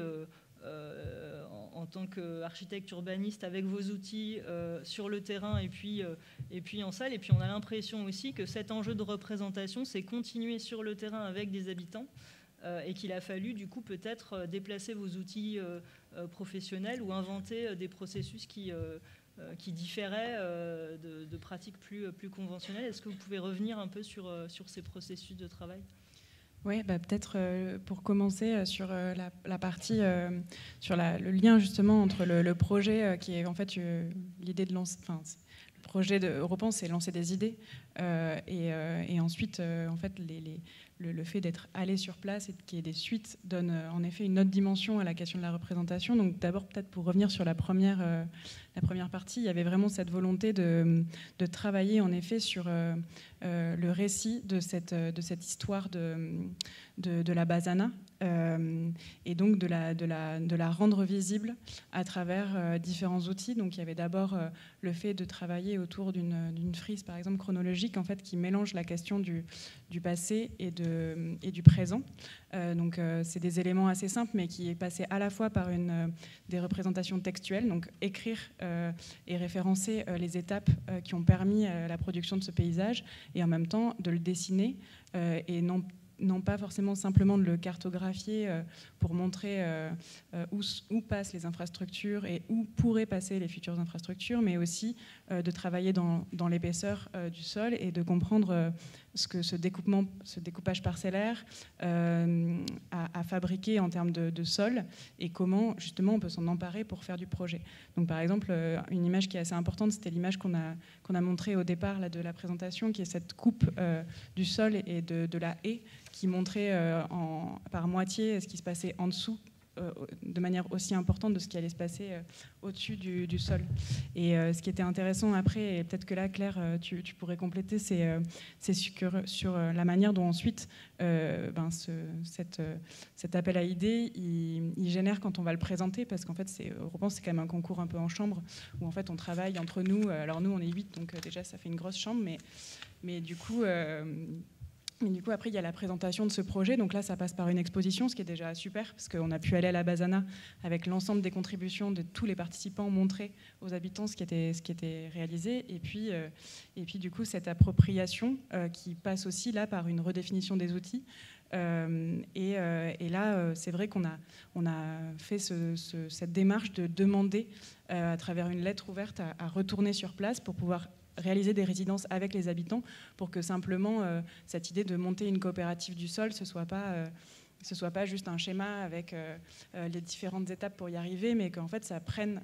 [SPEAKER 1] en tant qu'architecte urbaniste avec vos outils sur le terrain et puis en salle. Et puis on a l'impression aussi que cet enjeu de représentation s'est continué sur le terrain avec des habitants, et qu'il a fallu du coup peut-être déplacer vos outils professionnels ou inventer des processus qui différaient de pratiques plus conventionnelles. Est-ce que vous pouvez revenir un peu sur ces processus de travail ?
[SPEAKER 5] Oui, peut-être pour commencer sur la partie, sur le lien justement entre le projet qui est en fait l'idée de lancer... Le projet de Europan, c'est lancer des idées, et ensuite, en fait, le fait d'être allé sur place et qu'il y ait des suites donne en effet une autre dimension à la question de la représentation. Donc d'abord, peut-être pour revenir sur la première partie, il y avait vraiment cette volonté de travailler en effet sur le récit de cette histoire de la Basana, et donc de la rendre visible à travers différents outils. Donc il y avait d'abord le fait de travailler autour d'une frise, par exemple chronologique, en fait, qui mélange la question du passé et du présent. Donc c'est des éléments assez simples, mais qui est passé à la fois par des représentations textuelles, donc écrire et référencer les étapes qui ont permis la production de ce paysage, et en même temps de le dessiner, et non pas forcément simplement de le cartographier pour montrer où passent les infrastructures et où pourraient passer les futures infrastructures, mais aussi de travailler dans l'épaisseur du sol et de comprendre ce que ce découpage parcellaire a fabriqué en termes de sol, et comment justement on peut s'en emparer pour faire du projet. Donc par exemple, une image qui est assez importante, c'était l'image qu'on a montrée au départ là, de la présentation, qui est cette coupe du sol et de la haie, qui montrait par moitié ce qui se passait en dessous, de manière aussi importante de ce qui allait se passer au-dessus du sol. Et ce qui était intéressant après, et peut-être que là, Claire, tu pourrais compléter, c'est sur la manière dont ensuite cet appel à idées, il génère quand on va le présenter, parce qu'en fait, Europan, c'est quand même un concours un peu en chambre, où en fait, on travaille entre nous. Alors nous, on est 8, donc déjà, ça fait une grosse chambre, mais du coup... Et du coup, après, il y a la présentation de ce projet. Donc là, ça passe par une exposition, ce qui est déjà super, parce qu'on a pu aller à la Basana avec l'ensemble des contributions de tous les participants, montrer aux habitants ce qui était réalisé. Et puis du coup, cette appropriation qui passe aussi là par une redéfinition des outils. Et là, c'est vrai qu'on a fait cette démarche de demander, à travers une lettre ouverte, à retourner sur place pour pouvoir réaliser des résidences avec les habitants, pour que simplement cette idée de monter une coopérative du sol, ce soit pas juste un schéma avec les différentes étapes pour y arriver, mais qu'en fait ça prenne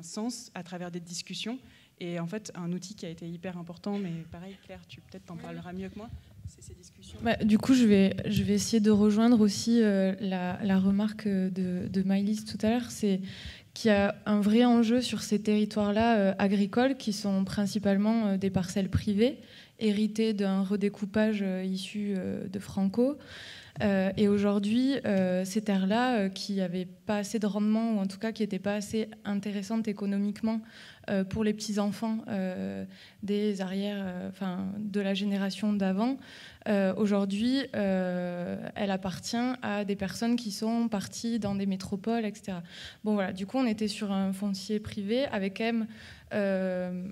[SPEAKER 5] sens à travers des discussions. Et en fait, un outil qui a été hyper important, mais pareil, Claire, tu peut-être t'en parleras mieux que moi, ces discussions.
[SPEAKER 4] Du coup, je vais essayer de rejoindre aussi la remarque de Maëlys tout à l'heure, c'est qu'il y a un vrai enjeu sur ces territoires-là agricoles qui sont principalement des parcelles privées, héritées d'un redécoupage issu de Franco. Et aujourd'hui, ces terres-là, qui n'avaient pas assez de rendement, ou en tout cas qui n'étaient pas assez intéressantes économiquement pour les petits-enfants des de la génération d'avant, aujourd'hui, elle appartient à des personnes qui sont parties dans des métropoles, etc. Bon, voilà, du coup, on était sur un foncier privé avec quand même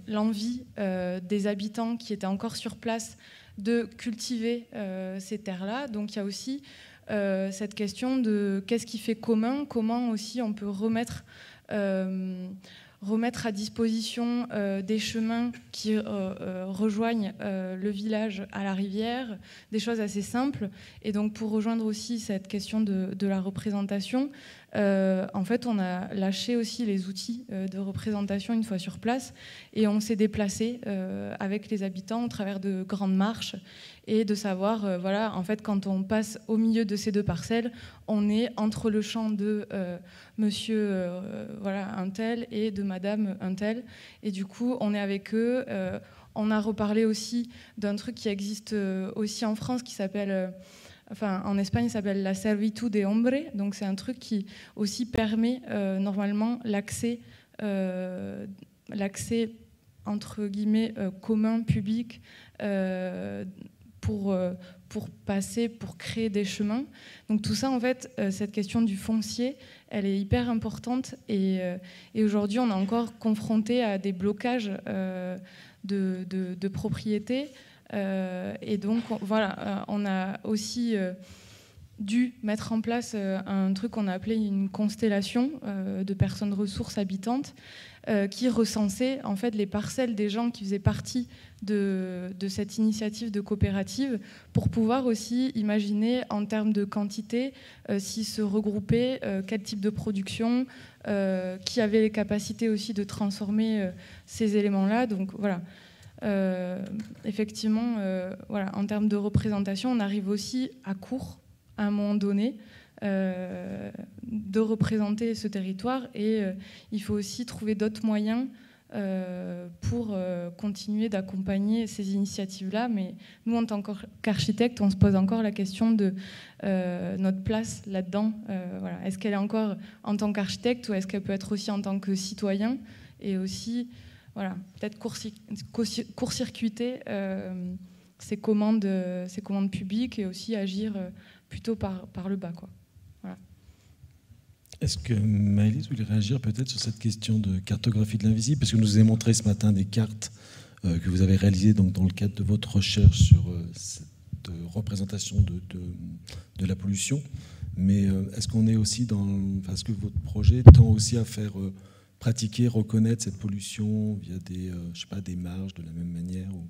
[SPEAKER 4] l'envie des habitants qui étaient encore sur place de cultiver ces terres-là. Donc il y a aussi cette question de qu'est-ce qui fait commun, comment aussi on peut remettre à disposition des chemins qui rejoignent le village à la rivière, des choses assez simples. Et donc pour rejoindre aussi cette question de la représentation, en fait on a lâché aussi les outils de représentation une fois sur place et on s'est déplacé avec les habitants au travers de grandes marches et de savoir, voilà, en fait quand on passe au milieu de ces deux parcelles, on est entre le champ de monsieur voilà, un tel et de madame un tel, et du coup on est avec eux. On a reparlé aussi d'un truc qui existe aussi en France qui s'appelle... en Espagne, ça s'appelle la servitud de hombre. Donc, c'est un truc qui aussi permet normalement l'accès entre guillemets commun, public, pour passer, pour créer des chemins. Donc, tout ça, en fait, cette question du foncier, elle est hyper importante. Et aujourd'hui, on est encore confronté à des blocages de propriété. Et donc, voilà, on a aussi dû mettre en place un truc qu'on a appelé une constellation de personnes ressources habitantes qui recensait en fait les parcelles des gens qui faisaient partie de cette initiative de coopérative pour pouvoir aussi imaginer en termes de quantité s'ils se regroupaient, quel type de production, qui avait les capacités aussi de transformer ces éléments-là. Donc voilà. Effectivement, voilà, en termes de représentation, on arrive aussi à court, à un moment donné, de représenter ce territoire et il faut aussi trouver d'autres moyens pour continuer d'accompagner ces initiatives-là. Mais nous, en tant qu'architectes, on se pose encore la question de notre place là-dedans. Voilà. Est-ce qu'elle est encore en tant qu'architecte ou est-ce qu'elle peut être aussi en tant que citoyen et aussi... Voilà, peut-être court-circuiter ces commandes publiques et aussi agir plutôt par le bas, quoi. Voilà.
[SPEAKER 2] Est-ce que Maëlys voulait réagir peut-être sur cette question de cartographie de l'invisible? Parce que nous avez montré ce matin des cartes que vous avez réalisées donc, dans le cadre de votre recherche sur cette représentation de la pollution. Mais est-ce qu'on est aussi dans... Enfin, est-ce que votre projet tend aussi à faire... pratiquer, reconnaître cette pollution via des, je sais pas, des marges de la même manière ou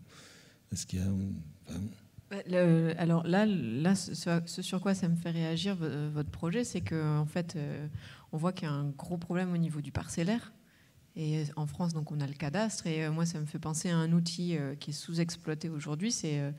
[SPEAKER 2] est-ce qu'il y a...
[SPEAKER 9] Alors là, ce sur quoi ça me fait réagir votre projet, c'est qu'en fait, on voit qu'il y a un gros problème au niveau du parcellaire. Et en France, donc, on a le cadastre. Et moi, ça me fait penser à un outil qui est sous-exploité aujourd'hui. C'est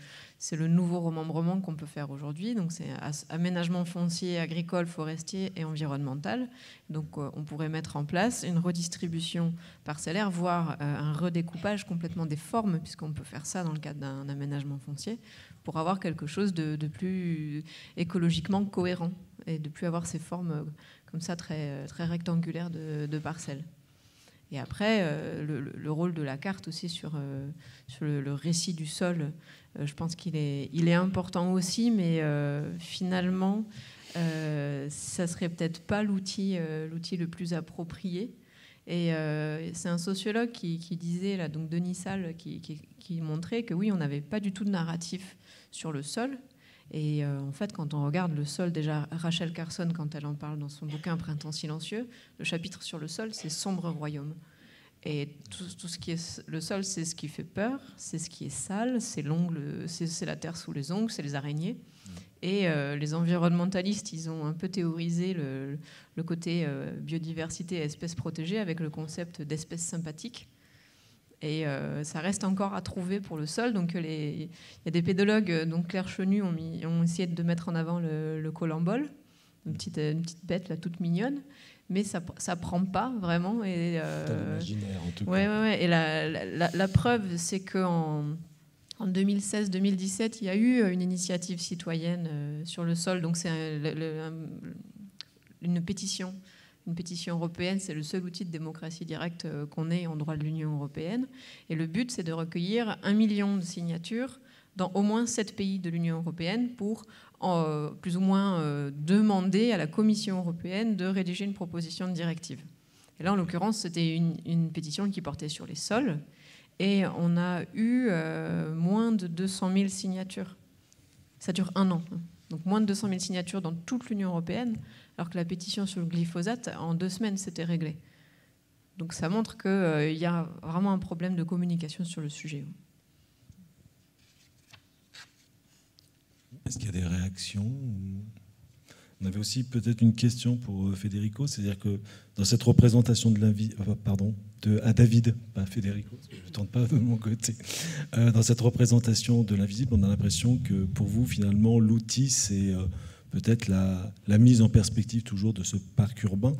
[SPEAKER 9] le nouveau remembrement qu'on peut faire aujourd'hui. Donc, c'est aménagement foncier, agricole, forestier et environnemental. Donc, on pourrait mettre en place une redistribution parcellaire, voire un redécoupage complètement des formes, puisqu'on peut faire ça dans le cadre d'un aménagement foncier, pour avoir quelque chose de plus écologiquement cohérent et de plus avoir ces formes comme ça très, très rectangulaires de parcelles. Et après, le rôle de la carte aussi sur le récit du sol, je pense qu'il est important aussi, mais finalement, ça serait peut-être pas l'outil le plus approprié. Et c'est un sociologue qui disait, là, donc Denis Salle, qui montrait que oui, on n'avait pas du tout de narratif sur le sol. Et en fait, quand on regarde le sol, déjà Rachel Carson, quand elle en parle dans son bouquin Printemps silencieux, le chapitre sur le sol, c'est Sombre royaume. Et tout ce qui est le sol, c'est ce qui fait peur, c'est ce qui est sale, c'est l'ongle, c'est la terre sous les ongles, c'est les araignées. Et les environnementalistes, ils ont un peu théorisé le côté biodiversité et espèces protégées avec le concept d'espèces sympathiques. Et ça reste encore à trouver pour le sol. Donc il y a des pédologues, donc Claire Chenu, ont essayé de mettre en avant le colambole, une petite bête là, toute mignonne, mais ça prend pas vraiment. Et
[SPEAKER 2] l'imaginaire, en tout cas.
[SPEAKER 9] Ouais. Et la preuve, c'est qu'en 2016-2017, il y a eu une initiative citoyenne sur le sol. Donc c'est une pétition. Une pétition européenne, c'est le seul outil de démocratie directe qu'on ait en droit de l'Union européenne. Et le but, c'est de recueillir 1 million de signatures dans au moins 7 pays de l'Union européenne pour plus ou moins demander à la Commission européenne de rédiger une proposition de directive. Et là, en l'occurrence, c'était une pétition qui portait sur les sols. Et on a eu moins de 200 000 signatures. Ça dure 1 an. Donc moins de 200 000 signatures dans toute l'Union européenne, alors que la pétition sur le glyphosate, en 2 semaines, c'était réglé. Donc ça montre qu'il y a vraiment un problème de communication sur le sujet.
[SPEAKER 2] Est-ce qu'il y a des réactions ? On avait aussi peut-être une question pour Federico, c'est-à-dire que dans cette représentation à David, pas Federico, je ne tente pas de mon côté. Dans cette représentation de l'invisible, on a l'impression que pour vous, finalement, l'outil, c'est peut-être la mise en perspective toujours de ce parc urbain.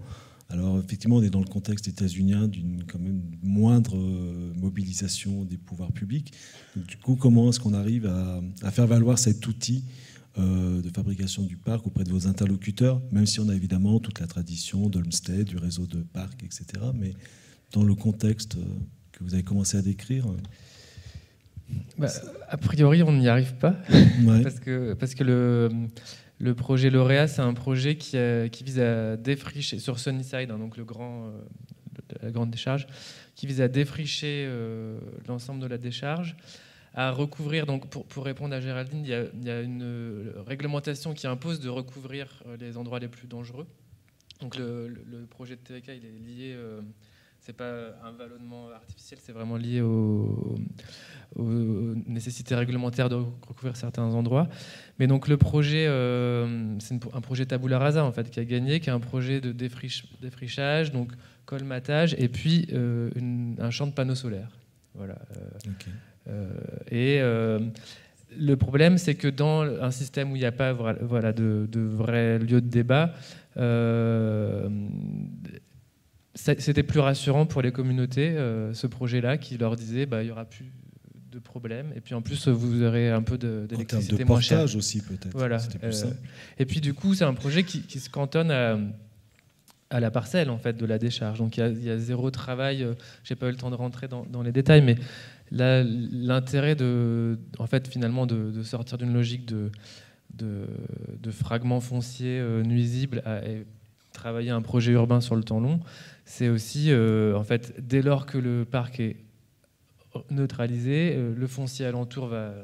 [SPEAKER 2] Alors effectivement, on est dans le contexte états-unien d'une quand même moindre mobilisation des pouvoirs publics. Donc, du coup, comment est-ce qu'on arrive à faire valoir cet outil de fabrication du parc auprès de vos interlocuteurs, même si on a évidemment toute la tradition d'Olmsted, du réseau de parcs, etc. Mais dans le contexte que vous avez commencé à décrire...
[SPEAKER 6] A priori, on n'y arrive pas,
[SPEAKER 2] ouais.
[SPEAKER 6] parce que le projet lauréat, c'est un projet qui vise à défricher, sur Sunnyside, hein, donc la grande décharge, qui vise à défricher l'ensemble de la décharge, à recouvrir, donc pour répondre à Géraldine, il y a une réglementation qui impose de recouvrir les endroits les plus dangereux. Donc le projet de TVK, il est lié, c'est pas un vallonnement artificiel, c'est vraiment lié aux nécessités réglementaires de recouvrir certains endroits. Mais donc le projet, c'est un projet tabula rasa en fait, qui a gagné, qui est un projet de défrichage, donc colmatage, et puis un champ de panneaux solaires. Voilà.
[SPEAKER 2] Okay.
[SPEAKER 6] Le problème, c'est que dans un système où il n'y a pas de vrais lieux de débat, c'était plus rassurant pour les communautés, ce projet-là, qui leur disait il n'y aura plus de problème. Et puis en plus, vous aurez un peu d'électricité moins chère.
[SPEAKER 2] En termes de portage aussi, peut-être.
[SPEAKER 6] Voilà.
[SPEAKER 2] Plus simple.
[SPEAKER 6] Et puis du coup, c'est un projet qui se cantonne à la parcelle en fait, de la décharge. Donc il y a zéro travail. Je n'ai pas eu le temps de rentrer dans les détails, mais là, l'intérêt finalement de sortir d'une logique de fragments fonciers nuisibles et travailler un projet urbain sur le temps long, c'est aussi en fait, dès lors que le parc est neutralisé, le foncier alentour va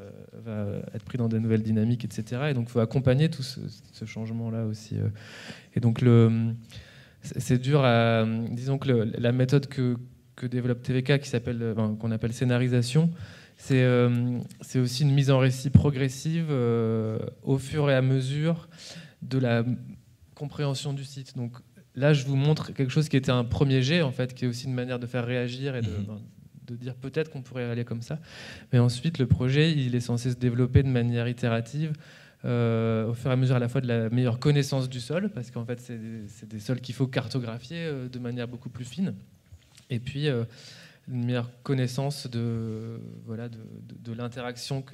[SPEAKER 6] être pris dans de nouvelles dynamiques, etc. Et donc il faut accompagner tout ce changement-là aussi. Et donc c'est dur à... Disons que la méthode que développe TVK, qu'on appelle scénarisation, c'est aussi une mise en récit progressive au fur et à mesure de la compréhension du site. Donc là, je vous montre quelque chose qui était un premier jet, en fait, qui est aussi une manière de faire réagir et de dire peut-être qu'on pourrait aller comme ça. Mais ensuite, le projet, il est censé se développer de manière itérative, au fur et à mesure à la fois de la meilleure connaissance du sol, parce qu'en fait, c'est des sols qu'il faut cartographier de manière beaucoup plus fine, et puis une meilleure connaissance de l'interaction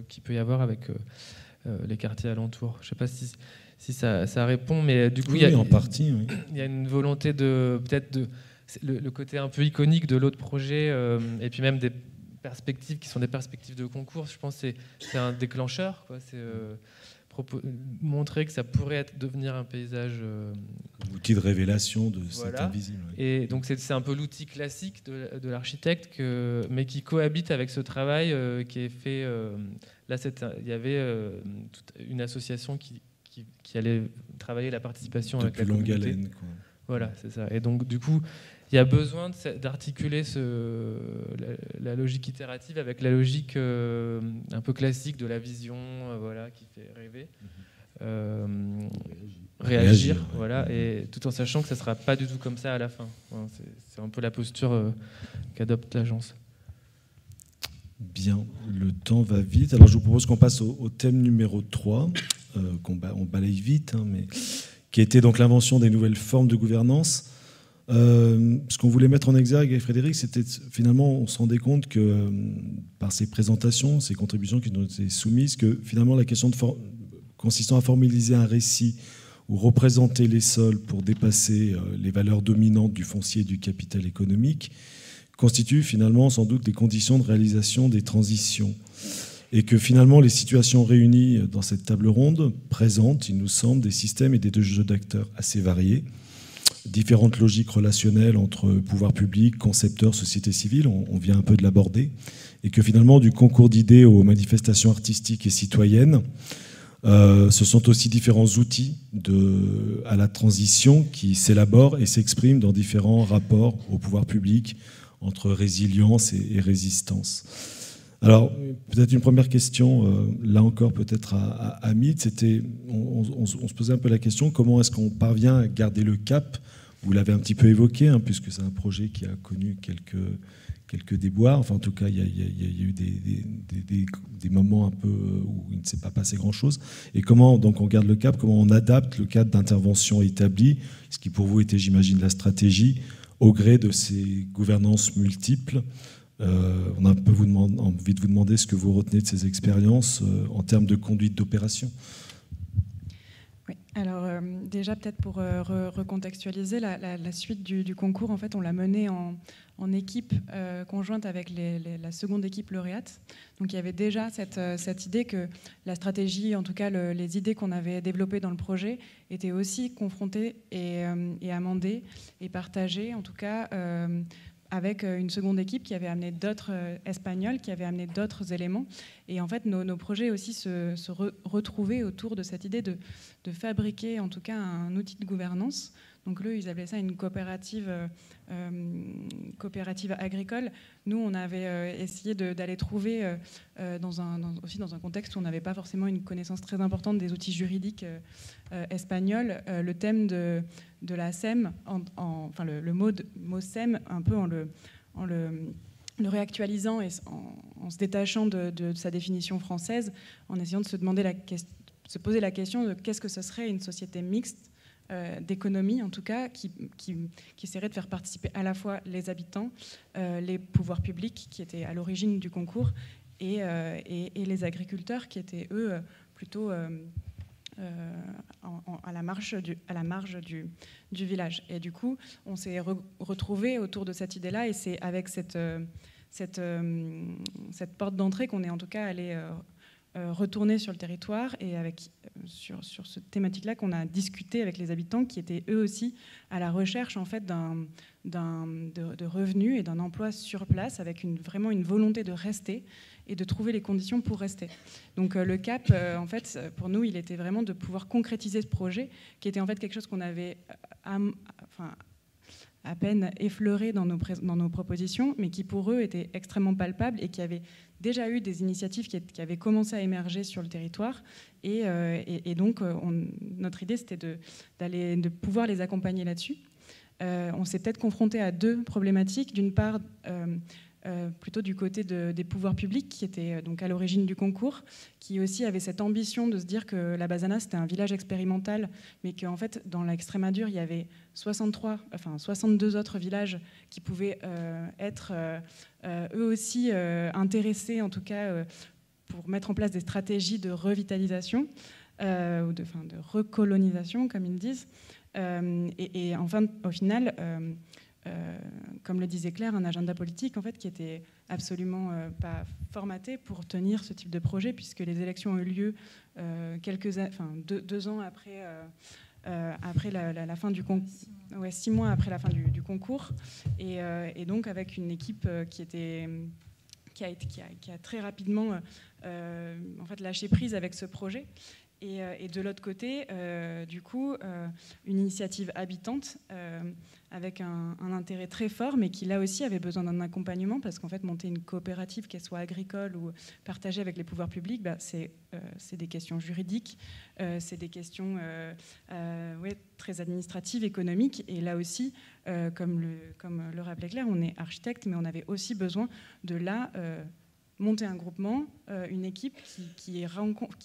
[SPEAKER 6] qu'il peut y avoir avec les quartiers alentours. Je ne sais pas si ça répond, mais du coup,
[SPEAKER 2] oui, en partie, oui.
[SPEAKER 6] Il y a une volonté peut-être le côté un peu iconique de l'autre projet, et puis même des perspectives qui sont des perspectives de concours. Je pense que c'est un déclencheur, quoi. C'est montrer que ça pourrait devenir un paysage...
[SPEAKER 2] L'outil de révélation de cet invisible. Oui.
[SPEAKER 6] Et donc c'est un peu l'outil classique de l'architecte, mais qui cohabite avec ce travail qui est fait... là, il y avait toute une association qui allait travailler la participation avec la communauté.
[SPEAKER 2] Longue haleine, quoi.
[SPEAKER 6] Voilà, c'est ça. Et donc, du coup, il y a besoin d'articuler la logique itérative avec la logique un peu classique de la vision, qui fait rêver. Réagir, voilà, et tout en sachant que ça ne sera pas du tout comme ça à la fin. C'est un peu la posture qu'adopte l'agence.
[SPEAKER 2] Bien, le temps va vite. Alors je vous propose qu'on passe au thème numéro 3, on balaye vite, hein, mais qui était donc l'invention des nouvelles formes de gouvernance. Ce qu'on voulait mettre en exergue avec Frédéric, c'était finalement, on se rendait compte que par ces présentations, ces contributions qui nous étaient soumises, que finalement la question consistant à formaliser un récit ou représenter les sols pour dépasser les valeurs dominantes du foncier et du capital économique constitue finalement sans doute des conditions de réalisation des transitions. Et que finalement les situations réunies dans cette table ronde présentent, il nous semble, des systèmes et des jeux d'acteurs assez variés, différentes logiques relationnelles entre pouvoir public, concepteurs, société civile, on vient un peu de l'aborder, et que finalement du concours d'idées aux manifestations artistiques et citoyennes, ce sont aussi différents outils à la transition qui s'élaborent et s'expriment dans différents rapports au pouvoir public, entre résilience et résistance. Alors, peut-être une première question, là encore peut-être à Hamid, c'était, on se posait un peu la question, comment est-ce qu'on parvient à garder le cap? Vous l'avez un petit peu évoqué, hein, puisque c'est un projet qui a connu quelques déboires, enfin en tout cas il y a eu des moments un peu où il ne s'est pas passé grand-chose. Et comment donc on garde le cap, comment on adapte le cadre d'intervention établi, ce qui pour vous était, j'imagine, la stratégie, au gré de ces gouvernances multiples. On a un peu envie de vous demander ce que vous retenez de ces expériences en termes de conduite d'opération.
[SPEAKER 5] Oui, alors déjà peut-être pour recontextualiser, la suite du concours, en fait, on l'a mené en équipe conjointe avec la seconde équipe lauréate. Donc il y avait déjà cette idée que la stratégie, en tout cas les idées qu'on avait développées dans le projet, étaient aussi confrontées et amendées et partagées, en tout cas avec une seconde équipe qui avait amené d'autres Espagnols, qui avait amené d'autres éléments. Et en fait, nos projets aussi se retrouvaient autour de cette idée de fabriquer en tout cas un outil de gouvernance. Donc eux, ils appelaient ça une coopérative agricole. Nous, on avait essayé d'aller trouver, aussi dans un contexte où on n'avait pas forcément une connaissance très importante des outils juridiques espagnols, le thème de la SEM, enfin le mot SEM, un peu en le réactualisant et en se détachant de sa définition française, en essayant de se poser la question de qu'est-ce que ce serait une société mixte d'économie, en tout cas, qui essaierait de faire participer à la fois les habitants, les pouvoirs publics, qui étaient à l'origine du concours, et les agriculteurs, qui étaient, eux, plutôt à la marge du village. Et du coup, on s'est retrouvés autour de cette idée-là, et c'est avec cette porte d'entrée qu'on est en tout cas allé retourner sur le territoire et sur cette thématique-là qu'on a discuté avec les habitants qui étaient eux aussi à la recherche en fait de revenus et d'un emploi sur place avec vraiment une volonté de rester et de trouver les conditions pour rester. Donc le cap, en fait, pour nous, il était vraiment de pouvoir concrétiser ce projet qui était en fait quelque chose qu'on avait à peine effleuré dans nos propositions, mais qui pour eux était extrêmement palpable et qui avait déjà eu des initiatives qui avaient commencé à émerger sur le territoire. Et donc, notre idée, c'était de pouvoir les accompagner là-dessus. On s'est peut-être confronté à deux problématiques. D'une part, plutôt du côté des pouvoirs publics, qui étaient donc à l'origine du concours, qui aussi avaient cette ambition de se dire que la Bazana, c'était un village expérimental, mais qu'en fait, dans l'Extrémadure, il y avait 62 autres villages qui pouvaient être eux aussi intéressés, en tout cas, pour mettre en place des stratégies de revitalisation, ou de recolonisation, comme ils disent. Et enfin, au final, comme le disait Claire, un agenda politique en fait, qui était absolument pas formaté pour tenir ce type de projet, puisque les élections ont eu lieu 2 ans après la fin du concours, 6 mois après la fin du concours, et donc avec une équipe qui a très rapidement en fait, lâché prise avec ce projet. Et de l'autre côté, du coup, une initiative habitante avec un intérêt très fort, mais qui là aussi avait besoin d'un accompagnement, parce qu'en fait, monter une coopérative, qu'elle soit agricole ou partagée avec les pouvoirs publics, c'est des questions juridiques, c'est des questions très administratives, économiques. Et là aussi, comme le rappelait Claire, on est architecte, mais on avait aussi besoin de monter un groupement, une équipe qui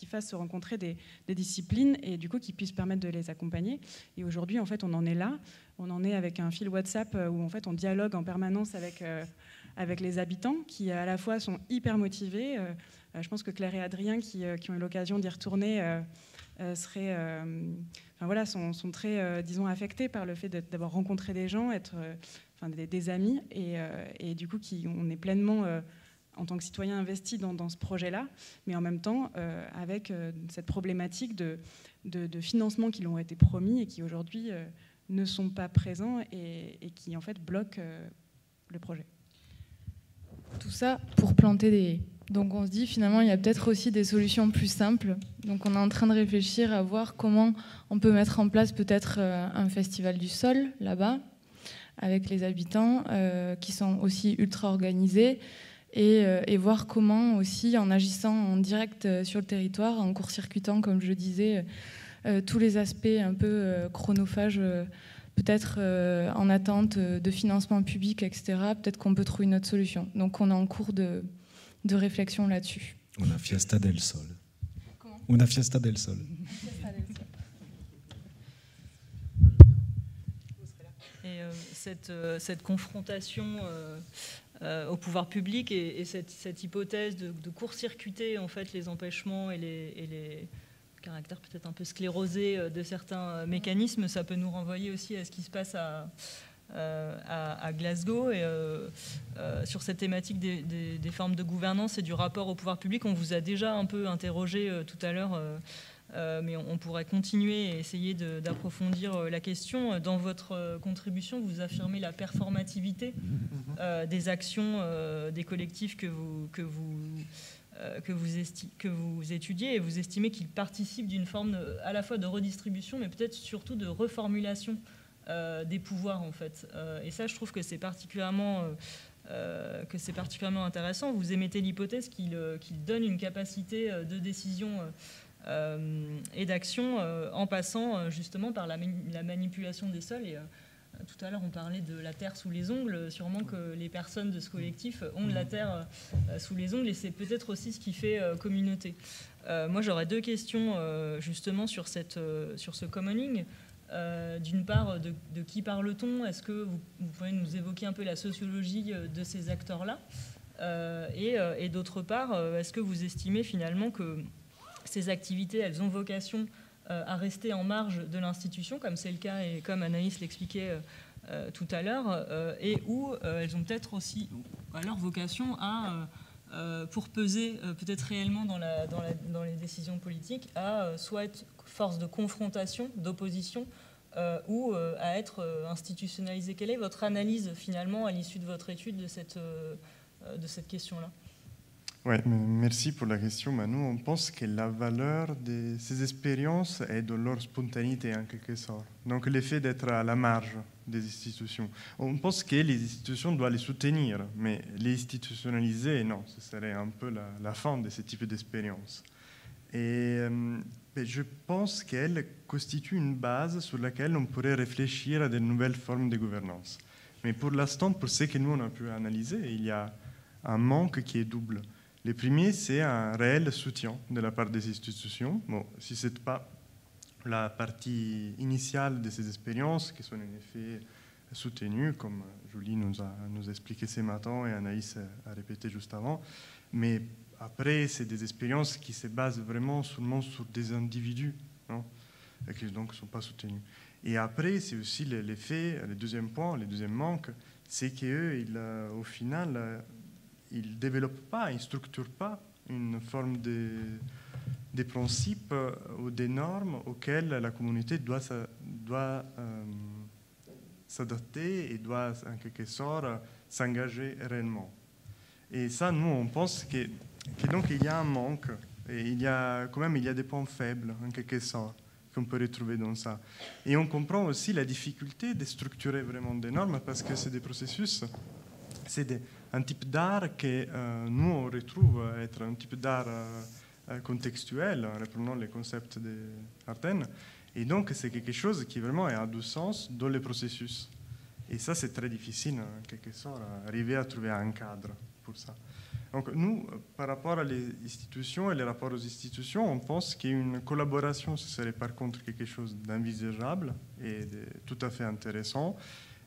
[SPEAKER 5] fasse se rencontrer des disciplines et du coup qui puisse permettre de les accompagner. Et aujourd'hui, en fait, on en est là. On en est avec un fil WhatsApp où en fait on dialogue en permanence avec les habitants qui à la fois sont hyper motivés. Je pense que Claire et Adrien qui ont eu l'occasion d'y retourner sont très, disons, affectés par le fait d'avoir rencontré des gens, être des amis, et du coup, on est pleinement, en tant que citoyen, investi dans ce projet-là, mais en même temps, avec cette problématique de financement qui leur ont été promis et qui aujourd'hui ne sont pas présents et qui, en fait, bloquent le projet.
[SPEAKER 4] Tout ça pour planter des... Donc on se dit finalement il y a peut-être aussi des solutions plus simples. Donc on est en train de réfléchir à voir comment on peut mettre en place peut-être un festival du sol là-bas avec les habitants qui sont aussi ultra organisés et voir comment aussi en agissant en direct sur le territoire, en court-circuitant comme je disais tous les aspects un peu chronophages peut-être en attente de financement public, etc. Peut-être qu'on peut trouver une autre solution. Donc on est en cours de réflexion là-dessus.
[SPEAKER 2] Una fiesta del sol. Comment ? Una fiesta del sol.
[SPEAKER 1] Et cette confrontation au pouvoir public et cette hypothèse de court-circuiter en fait les empêchements et les caractères peut-être un peu sclérosés de certains mécanismes, ça peut nous renvoyer aussi à ce qui se passe à Glasgow et sur cette thématique des formes de gouvernance et du rapport au pouvoir public. On vous a déjà un peu interrogé tout à l'heure, mais on pourrait continuer et essayer d'approfondir la question. Dans votre contribution, vous affirmez la performativité des actions des collectifs que vous étudiez, et vous estimez qu'ils participent d'une forme à la fois de redistribution, mais peut-être surtout de reformulation des pouvoirs, en fait. Et ça, je trouve que c'est particulièrement intéressant. Vous émettez l'hypothèse qu'il donne une capacité de décision et d'action en passant justement par la manipulation des sols. Et tout à l'heure, on parlait de la terre sous les ongles. Sûrement que les personnes de ce collectif ont de la terre sous les ongles, et c'est peut-être aussi ce qui fait communauté. Moi, j'aurais deux questions justement sur ce commoning. D'une part, de qui parle-t-on ? Est-ce que vous pouvez nous évoquer un peu la sociologie de ces acteurs-là ? Et d'autre part, est-ce que vous estimez finalement que ces activités, elles ont vocation à rester en marge de l'institution, comme c'est le cas et comme Anaïs l'expliquait tout à l'heure, et où elles ont peut-être aussi alors vocation à, pour peser peut-être réellement dans les décisions politiques, à soit être force de confrontation, d'opposition, ou à être institutionnalisée. Quelle est votre analyse finalement à l'issue de votre étude de cette question-là ?
[SPEAKER 3] Oui, merci pour la question. Nous, on pense que la valeur de ces expériences est dans leur spontanéité en quelque sorte. Donc l'effet d'être à la marge des institutions. On pense que les institutions doivent les soutenir, mais les institutionnaliser, non, ce serait un peu la fin de ce type d'expérience. Et je pense qu'elle constitue une base sur laquelle on pourrait réfléchir à de nouvelles formes de gouvernance. Mais pour l'instant, pour ce que nous on a pu analyser, il y a un manque qui est double. Le premier, c'est un réel soutien de la part des institutions. Bon, si ce n'est pas la partie initiale de ces expériences, qui sont en effet soutenues, comme Julie nous a expliqué ce matin et Anaïs a répété juste avant, mais après, c'est des expériences qui se basent vraiment seulement sur des individus, non, et qui donc ne sont pas soutenus. Et après, c'est aussi l'effet, le deuxième point, le deuxième manque, c'est qu'eux, au final, ils ne développent pas, ils ne structurent pas une forme de principes ou des normes auxquelles la communauté doit s'adapter et doit, en quelque sorte, s'engager réellement. Et ça, nous, on pense que donc il y a un manque, et il y a des points faibles, en quelque sorte, qu'on peut retrouver dans ça. Et on comprend aussi la difficulté de structurer vraiment des normes, parce que c'est des processus, c'est un type d'art que nous, on retrouve être un type d'art contextuel, en reprenant les concepts d'Ardennes. Et donc, c'est quelque chose qui vraiment a du sens dans le processus. Et ça, c'est très difficile, en quelque sorte, arriver à trouver un cadre pour ça. Donc nous, par rapport à les institutions et les rapports aux institutions, on pense qu'une collaboration, ce serait par contre quelque chose d'envisageable et de tout à fait intéressant.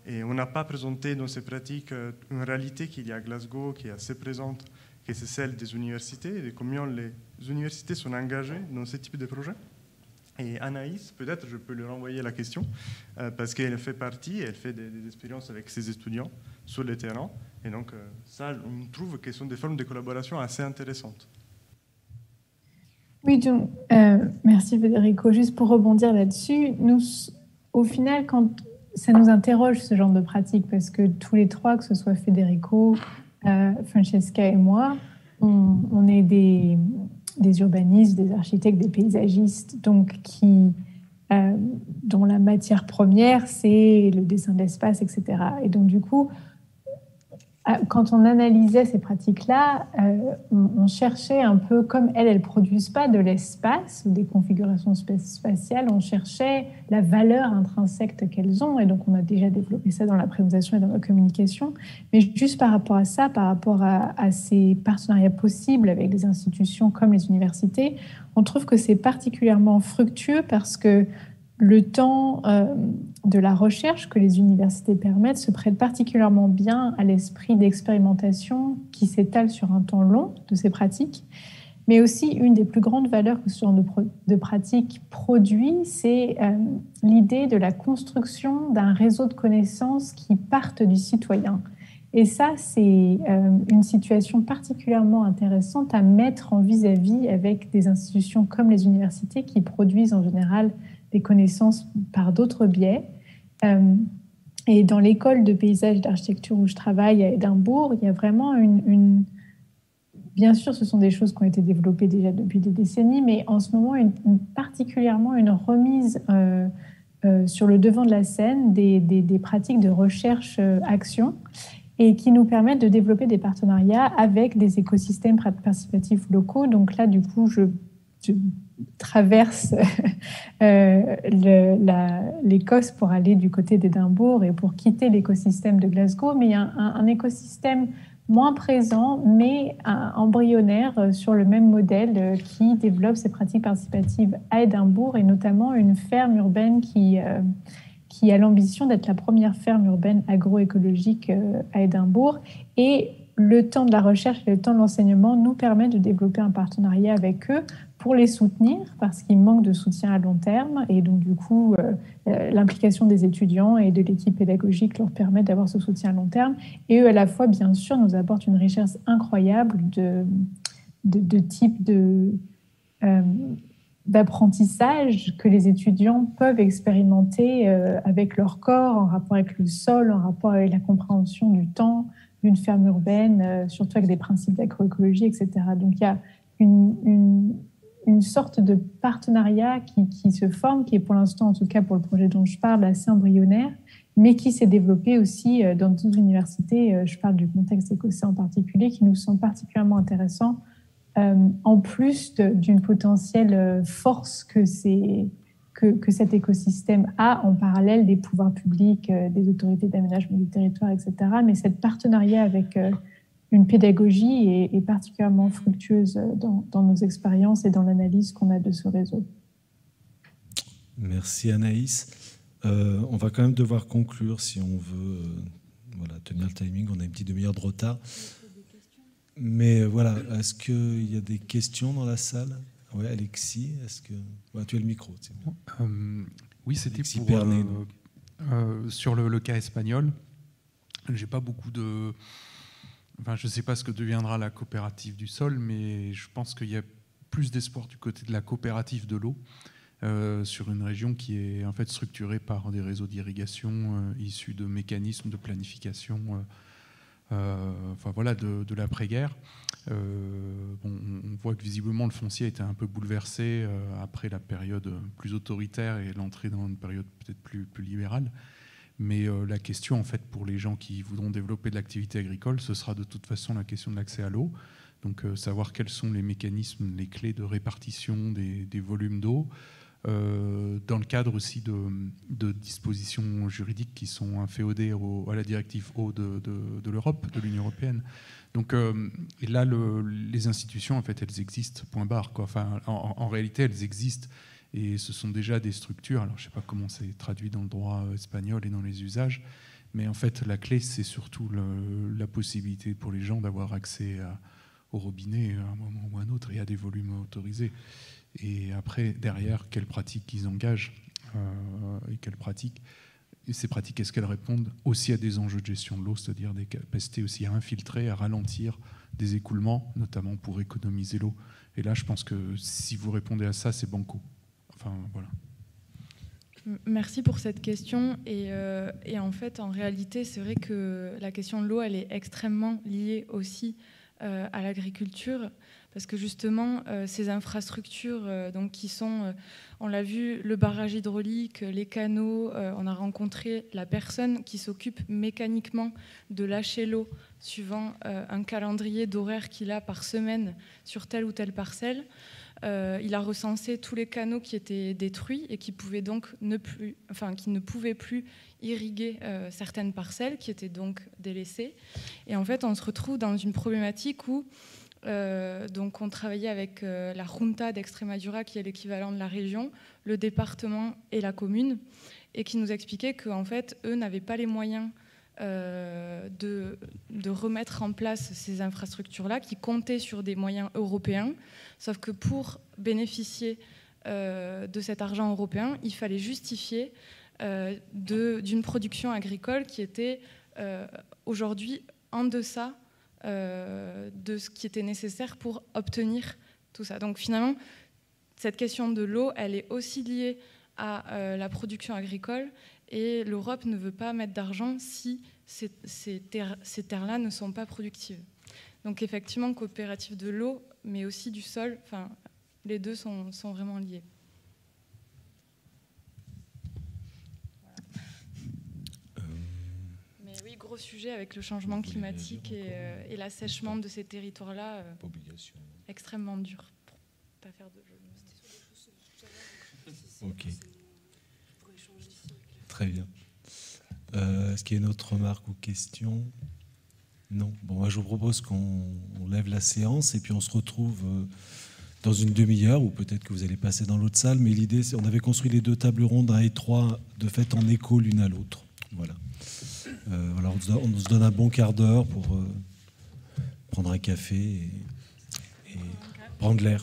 [SPEAKER 3] Et on n'a pas présenté dans ces pratiques une réalité qu'il y a à Glasgow, qui est assez présente, que c'est celle des universités, et combien les universités sont engagées dans ce type de projet. Et Anaïs, peut-être je peux lui renvoyer la question, parce qu'elle fait partie, elle fait des expériences avec ses étudiants sur le terrain. Et donc ça, on trouve que ce sont des formes de collaboration assez intéressantes.
[SPEAKER 7] Oui, donc, merci Federico. Juste pour rebondir là-dessus, nous, au final, quand ça nous interroge ce genre de pratique, parce que tous les trois, que ce soit Federico, Francesca et moi, on est des urbanistes, des architectes, des paysagistes, donc dont la matière première, c'est le dessin de l'espace, etc. Et donc, du coup, quand on analysait ces pratiques-là, on cherchait un peu, comme elles ne produisent pas de l'espace ou des configurations spatiales, on cherchait la valeur intrinsèque qu'elles ont. Et donc, on a déjà développé ça dans la présentation et dans la communication. Mais juste par rapport à ça, par rapport à ces partenariats possibles avec des institutions comme les universités, on trouve que c'est particulièrement fructueux parce que le temps de la recherche que les universités permettent se prête particulièrement bien à l'esprit d'expérimentation qui s'étale sur un temps long de ces pratiques. Mais aussi, une des plus grandes valeurs que ce genre de pratiques produit, c'est l'idée de la construction d'un réseau de connaissances qui partent du citoyen. Et ça, c'est une situation particulièrement intéressante à mettre en vis-à-vis avec des institutions comme les universités qui produisent en général des connaissances par d'autres biais. Et dans l'école de paysage et d'architecture où je travaille à Édimbourg, il y a vraiment bien sûr, ce sont des choses qui ont été développées déjà depuis des décennies, mais en ce moment, particulièrement une remise sur le devant de la scène des pratiques de recherche-action et qui nous permettent de développer des partenariats avec des écosystèmes participatifs locaux. Donc là, du coup, je traverse l'Écosse pour aller du côté d'Édimbourg et pour quitter l'écosystème de Glasgow, mais il y a un écosystème moins présent, mais embryonnaire sur le même modèle qui développe ces pratiques participatives à Édimbourg et notamment une ferme urbaine qui a l'ambition d'être la première ferme urbaine agroécologique à Édimbourg. Et le temps de la recherche et le temps de l'enseignement nous permet de développer un partenariat avec eux pour les soutenir parce qu'ils manquent de soutien à long terme. Et donc, du coup, l'implication des étudiants et de l'équipe pédagogique leur permet d'avoir ce soutien à long terme. Et eux, à la fois, bien sûr, nous apportent une richesse incroyable de types d'apprentissage que les étudiants peuvent expérimenter avec leur corps, en rapport avec le sol, en rapport avec la compréhension du temps d'une ferme urbaine, surtout avec des principes d'agroécologie, etc. Donc, il y a une sorte de partenariat qui se forme, qui est pour l'instant, en tout cas pour le projet dont je parle, assez embryonnaire, mais qui s'est développé aussi dans d'autres universités. Je parle du contexte écossais en particulier, qui nous semble particulièrement intéressant, en plus d'une potentielle force que cet écosystème a en parallèle des pouvoirs publics, des autorités d'aménagement du territoire, etc. Mais cette partenariat avec une pédagogie est particulièrement fructueuse dans nos expériences et dans l'analyse qu'on a de ce réseau.
[SPEAKER 2] Merci Anaïs. On va quand même devoir conclure si on veut tenir le timing. On a une petite demi-heure de retard. Mais voilà, est-ce qu'il y a des questions dans la salle ? Oui, Alexis, est-ce que... Ouais, tu as le micro. C'est bon.
[SPEAKER 11] Oui, c'était
[SPEAKER 2] Alexis
[SPEAKER 11] pour...
[SPEAKER 2] Pernet,
[SPEAKER 11] sur le cas espagnol, j'ai pas beaucoup de... Enfin, je ne sais pas ce que deviendra la coopérative du sol, mais je pense qu'il y a plus d'espoir du côté de la coopérative de l'eau sur une région qui est en fait structurée par des réseaux d'irrigation issus de mécanismes de planification de l'après-guerre. On voit que visiblement le foncier a été un peu bouleversé après la période plus autoritaire et l'entrée dans une période peut-être plus libérale. Mais la question, en fait, pour les gens qui voudront développer de l'activité agricole, ce sera de toute façon la question de l'accès à l'eau. Donc, savoir quels sont les mécanismes, les clés de répartition des volumes d'eau, dans le cadre aussi de dispositions juridiques qui sont inféodées à la directive eau de l'Europe, de l'Union européenne. Donc, et là, les institutions, en fait, elles existent, point barre, quoi. Enfin, en réalité, elles existent. Et ce sont déjà des structures, alors je ne sais pas comment c'est traduit dans le droit espagnol et dans les usages, mais en fait, la clé, c'est surtout la possibilité pour les gens d'avoir accès au robinet à un moment ou à un autre et à des volumes autorisés. Et après, derrière, quelles pratiques ils engagent et quelles pratiques. Et ces pratiques, est-ce qu'elles répondent aussi à des enjeux de gestion de l'eau, c'est-à-dire des capacités aussi à infiltrer, à ralentir des écoulements, notamment pour économiser l'eau. Et là, je pense que si vous répondez à ça, c'est banco. Enfin, voilà.
[SPEAKER 4] Merci pour cette question. Et en fait, en réalité, c'est vrai que la question de l'eau, elle est extrêmement liée aussi à l'agriculture, parce que justement, ces infrastructures donc, qui sont, on l'a vu, le barrage hydraulique, les canaux, on a rencontré la personne qui s'occupe mécaniquement de lâcher l'eau suivant un calendrier d'horaire qu'il a par semaine sur telle ou telle parcelle. Il a recensé tous les canaux qui étaient détruits et qui pouvaient donc qui ne pouvaient plus irriguer certaines parcelles qui étaient donc délaissées. Et en fait, on se retrouve dans une problématique où donc on travaillait avec la Junta d'Extremadura, qui est l'équivalent de la région, le département et la commune, et qui nous expliquaient qu'en fait, eux n'avaient pas les moyens de remettre en place ces infrastructures-là, qui comptaient sur des moyens européens, sauf que pour bénéficier de cet argent européen, il fallait justifier d'une production agricole qui était aujourd'hui en deçà de ce qui était nécessaire pour obtenir tout ça. Donc finalement, cette question de l'eau, elle est aussi liée à la production agricole, et l'Europe ne veut pas mettre d'argent si ces terres-là ne sont pas productives. Donc effectivement, coopérative de l'eau, mais aussi du sol, enfin, les deux sont vraiment liés. Mais oui, gros sujet avec le changement climatique et l'assèchement de ces territoires-là, extrêmement dur, pour ne pas faire de jeu.
[SPEAKER 2] Ok. Très bien. Est-ce qu'il y a une autre remarque ou question? Non. Bon, moi, je vous propose qu'on lève la séance et puis on se retrouve dans une demi-heure, ou peut-être que vous allez passer dans l'autre salle. Mais l'idée, c'est on avait construit les deux tables rondes 1 et 3 de fait en écho l'une à l'autre. Voilà. Alors on se donne un bon quart d'heure pour prendre un café et prendre l'air.